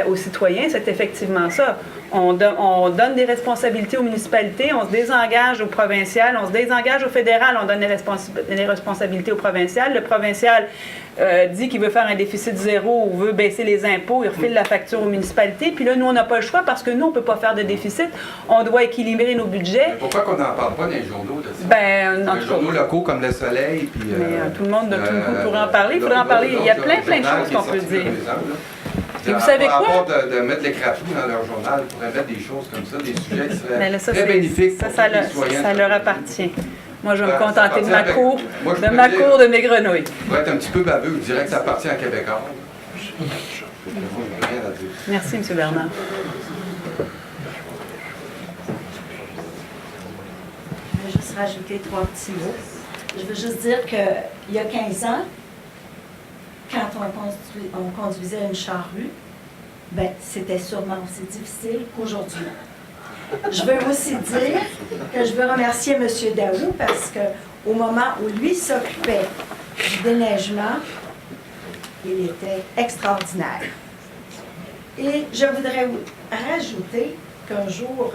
aux citoyens, c'est effectivement ça. On donne des responsabilités aux municipalités, on se désengage au provincial, on se désengage au fédéral, on donne les responsabilités au provincial. Le provincial dit qu'il veut faire un déficit zéro ou veut baisser les impôts, il refile la facture aux municipalités. Puis là, nous, on n'a pas le choix parce que nous, on ne peut pas faire de déficit. On doit équilibrer nos budgets. Mais pourquoi qu'on n'en parle pas dans les journaux de ça? Les journaux locaux comme Le Soleil. Puis, tout le monde pourrait en parler. Il faudrait en parler. Il y a plein de choses qu'on peut dire. Et vous savez quoi? À part de mettre les crapauds dans leur journal, ils pourraient mettre des choses comme ça, des sujets qui seraient très bénéfiques pour les citoyens. Ça leur appartient. Moi, je vais me contenter de ma cour, de mes grenouilles. Pour être un petit peu baveux, je dirais que ça appartient à Québécois. Merci, M. Bernard. Je vais juste rajouter 3 petits mots. Je veux juste dire qu'il y a 15 ans, quand on conduisait une charrue, ben, c'était sûrement aussi difficile qu'aujourd'hui. Je veux aussi dire que je veux remercier M. Daou parce qu'au moment où lui s'occupait du déneigement, il était extraordinaire. Et je voudrais rajouter qu'un jour,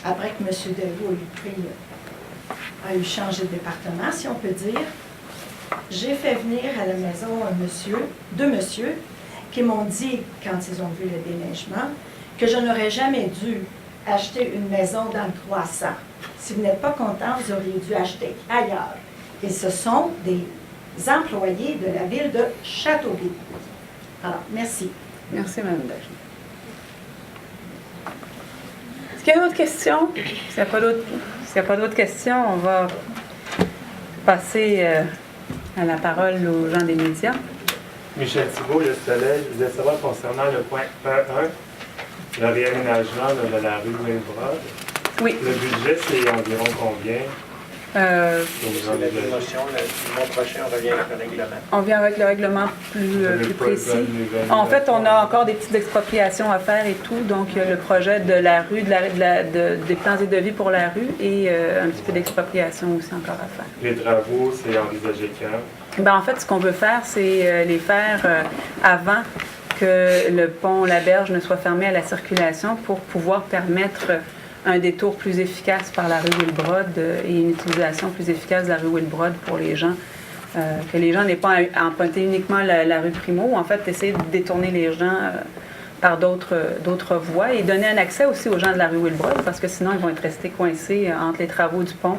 après que M. Daou a eu changé de département, si on peut dire, j'ai fait venir à la maison deux messieurs qui m'ont dit, quand ils ont vu le déneigement, que je n'aurais jamais dû acheter une maison dans le 300. Si vous n'êtes pas content, vous auriez dû acheter ailleurs. Et ce sont des employés de la ville de Châteauguay. Alors, merci. Merci, Mme Dagenet. Est-ce qu'il y a d'autres questions? S'il n'y a pas d'autres questions, on va passer à la parole aux gens des médias. Michel Thibault, Le Soleil, je voulais savoir concernant le point 1.1, le réaménagement de la rue Wilbrod. Oui. Le budget, c'est environ combien? Le mois prochain, on revient avec le règlement. On vient avec le règlement plus précis. En fait, on a encore des petites expropriations à faire et tout. Donc, il y a le projet de la rue, des plans et devis pour la rue et un petit peu d'expropriation aussi encore à faire. Les travaux, c'est envisagé quand? Ben, en fait, ce qu'on veut faire, c'est les faire avant que le pont La Berge ne soit fermé à la circulation pour pouvoir permettre un détour plus efficace par la rue Wilbrod et une utilisation plus efficace de la rue Wilbrod pour les gens. Que les gens n'aient pas à emprunter uniquement la rue Primo, ou en fait, essayer de détourner les gens par d'autres voies et donner un accès aussi aux gens de la rue Wilbrod, parce que sinon, ils vont être restés coincés entre les travaux du pont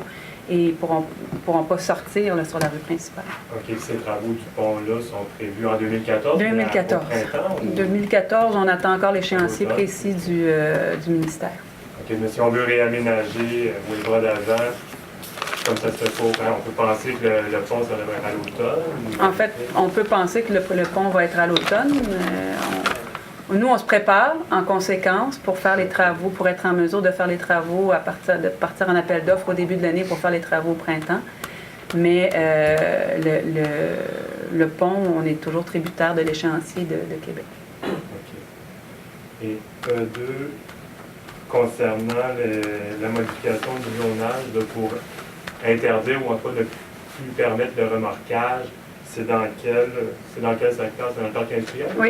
et ils pourront pas sortir là, sur la rue principale. OK, ces travaux du pont-là sont prévus en 2014? 2014. 2014, on attend encore l'échéancier précis du ministère. OK, mais si on veut réaménager Wilbrod avant, comme ça se fait pas, on peut penser que le pont, ça devrait être à l'automne? En fait, on peut penser que le pont va être à l'automne. Nous, on se prépare en conséquence pour faire les travaux, pour être en mesure de faire les travaux de partir en appel d'offres au début de l'année pour faire les travaux au printemps. Mais le pont, on est toujours tributaire de l'échéancier de Québec. OK. Et deux, concernant la modification du zonage pour interdire ou en tout cas ne plus permettre le remorquage, c'est dans quel secteur? C'est dans le parc industriel? Oui.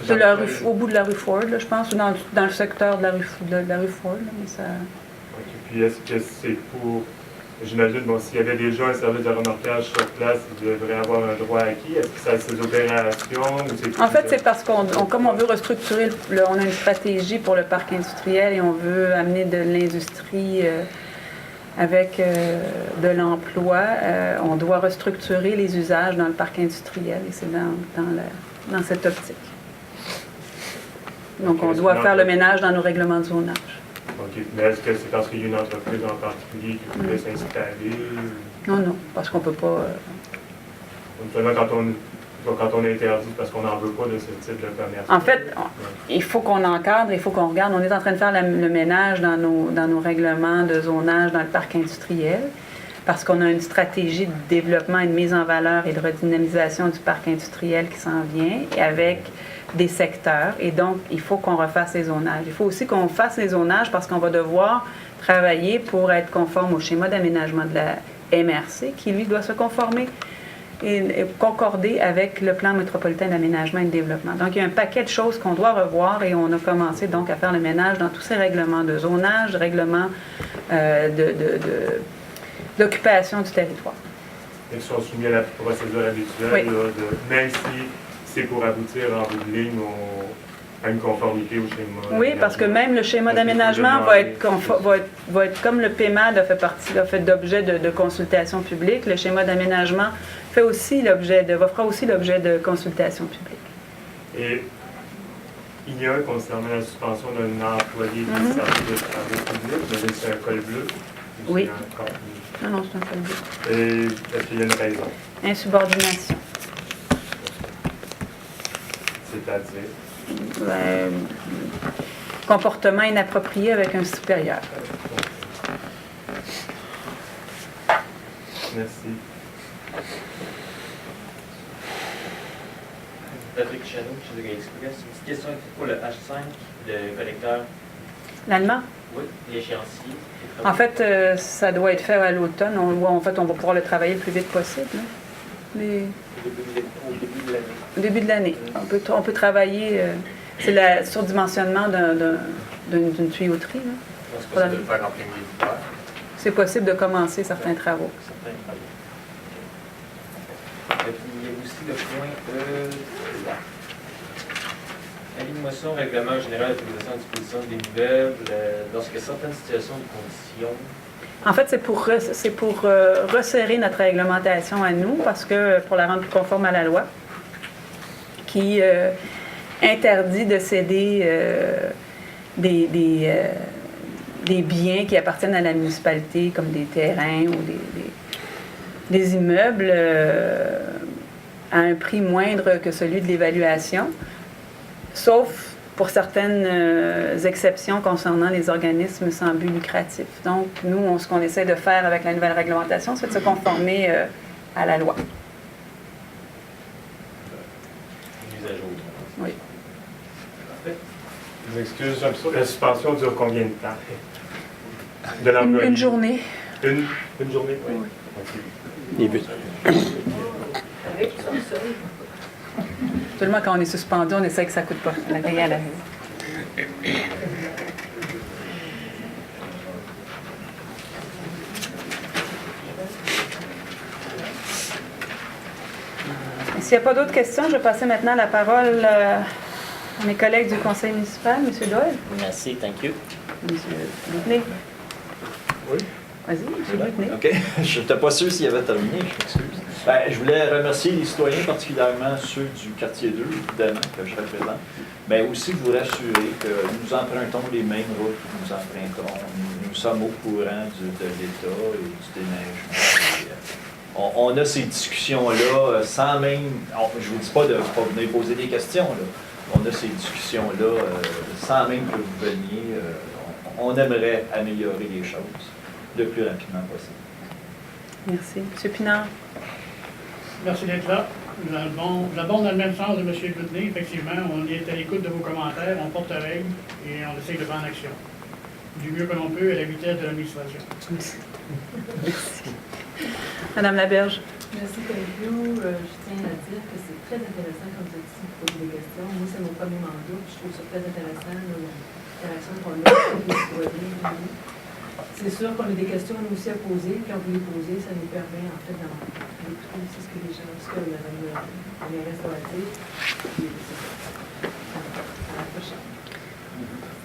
C'est au bout de la rue Ford, là, je pense, ou dans le secteur de la rue Ford. Là, mais ça... OK. Puis est-ce que c'est pour... J'imagine, bon, s'il y avait déjà un service de remorquage sur place, il devrait avoir un droit acquis. Est-ce que ça a ses opérations ou c'est... En fait, c'est parce comme on veut restructurer, on a une stratégie pour le parc industriel et on veut amener de l'industrie avec de l'emploi. On doit restructurer les usages dans le parc industriel et c'est dans cette optique. Donc, on doit faire le ménage dans nos règlements de zonage. OK. Mais est-ce que c'est parce qu'il y a une entreprise en particulier qui voulait s'installer? Non, parce qu'on ne peut pas... Seulement quand on interdit, parce qu'on n'en veut pas de ce type de commerce. En fait, il faut qu'on encadre, il faut qu'on regarde. On est en train de faire le ménage dans nos règlements de zonage dans le parc industriel parce qu'on a une stratégie de développement et de mise en valeur et de redynamisation du parc industriel qui s'en vient et avec des secteurs. Et donc, il faut qu'on refasse les zonages. Il faut aussi qu'on fasse les zonages parce qu'on va devoir travailler pour être conforme au schéma d'aménagement de la MRC qui, lui, doit se conformer et concorder avec le plan métropolitain d'aménagement et de développement. Donc, il y a un paquet de choses qu'on doit revoir et on a commencé donc à faire le ménage dans tous ces règlements de zonage, règlements d'occupation du territoire. Ils sont soumis à la procédure habituelle, oui. Là, même si c'est pour aboutir en bout de ligne à une conformité au schéma. Oui, parce que même le schéma d'aménagement va être comme le PEMAD a fait d'objet de consultation publique. Le schéma d'aménagement fera aussi l'objet de consultation publique. Et il y a, concernant la suspension d'un employé du service de travaux publics, c'est un col bleu. Oui. Non, c'est un col bleu. Et est-ce qu'il y a une raison? Insubordination. C'est-à-dire? Comportement inapproprié avec un supérieur. Merci. Patrick Chano, chez The Express. Une petite question pour le H5, le collecteur. L'allemand? Oui, l'échéancier. En fait, ça doit être fait à l'automne. En fait, on va pouvoir le travailler le plus vite possible. Au début de l'année. On peut travailler, c'est le surdimensionnement d'une tuyauterie. C'est possible de le faire en plein milieu d'hiver. C'est possible de commencer certains travaux. Et puis, il y a aussi le point aligne-motion, règlement général d'utilisation à disposition des immeubles, lorsque certaines situations de conditions. En fait, c'est pour resserrer notre réglementation à nous, parce que pour la rendre plus conforme à la loi, qui interdit de céder des biens qui appartiennent à la municipalité, comme des terrains ou des immeubles, à un prix moindre que celui de l'évaluation, sauf pour certaines exceptions concernant les organismes sans but lucratif. Donc, nous, ce qu'on essaie de faire avec la nouvelle réglementation, c'est de se conformer à la loi. Oui. Je m'excuse, la suspension dure combien de temps? De l'employé? Une journée. Une journée? Oui. Début. Seulement quand on est suspendu, on essaie que ça ne coûte pas la veille à la maison. S'il n'y a pas d'autres questions, je vais passer maintenant la parole à mes collègues du conseil municipal. M. Doyle. Merci, thank you. M. Lutné. Oui. Vas-y, M. Lutné. OK. Je n'étais pas sûr s'il avait terminé, je m'excuse. Je voulais remercier les citoyens, particulièrement ceux du quartier 2, évidemment, que je représente, mais aussi vous rassurer que nous empruntons les mêmes routes que nous empruntons. Nous sommes au courant de l'État et du déneigement. on a ces discussions-là sans même... je ne vous dis pas de pas venir poser des questions, là. On a ces discussions-là sans même que vous veniez. On aimerait améliorer les choses le plus rapidement possible. Merci. M. Pinard. Merci d'être là. J'abonde dans le même sens de M. Goodney. Effectivement, on est à l'écoute de vos commentaires, on porte règle et on essaie de prendre action. Du mieux que l'on peut à la vitesse de l'administration. Merci. Madame Laberge. Merci, Teleview. Je tiens à dire que c'est très intéressant, comme vous dites, de poser des questions. Moi, c'est mon premier mandat, puis je trouve ça très intéressant, l'interaction qu'on a avec les citoyens. C'est sûr qu'on a des questions nous aussi à poser, puis on peut les poser, ça nous permet en fait d'écouter aussi ce que les gens, ce que la mairesse doit dire. Puis, à la prochaine.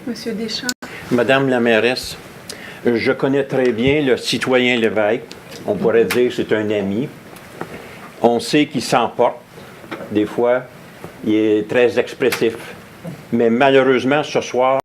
Monsieur Deschamps. Madame la mairesse, je connais très bien le citoyen Lévesque. On pourrait dire que c'est un ami. On sait qu'il s'emporte. Des fois, il est très expressif. Mais malheureusement, ce soir,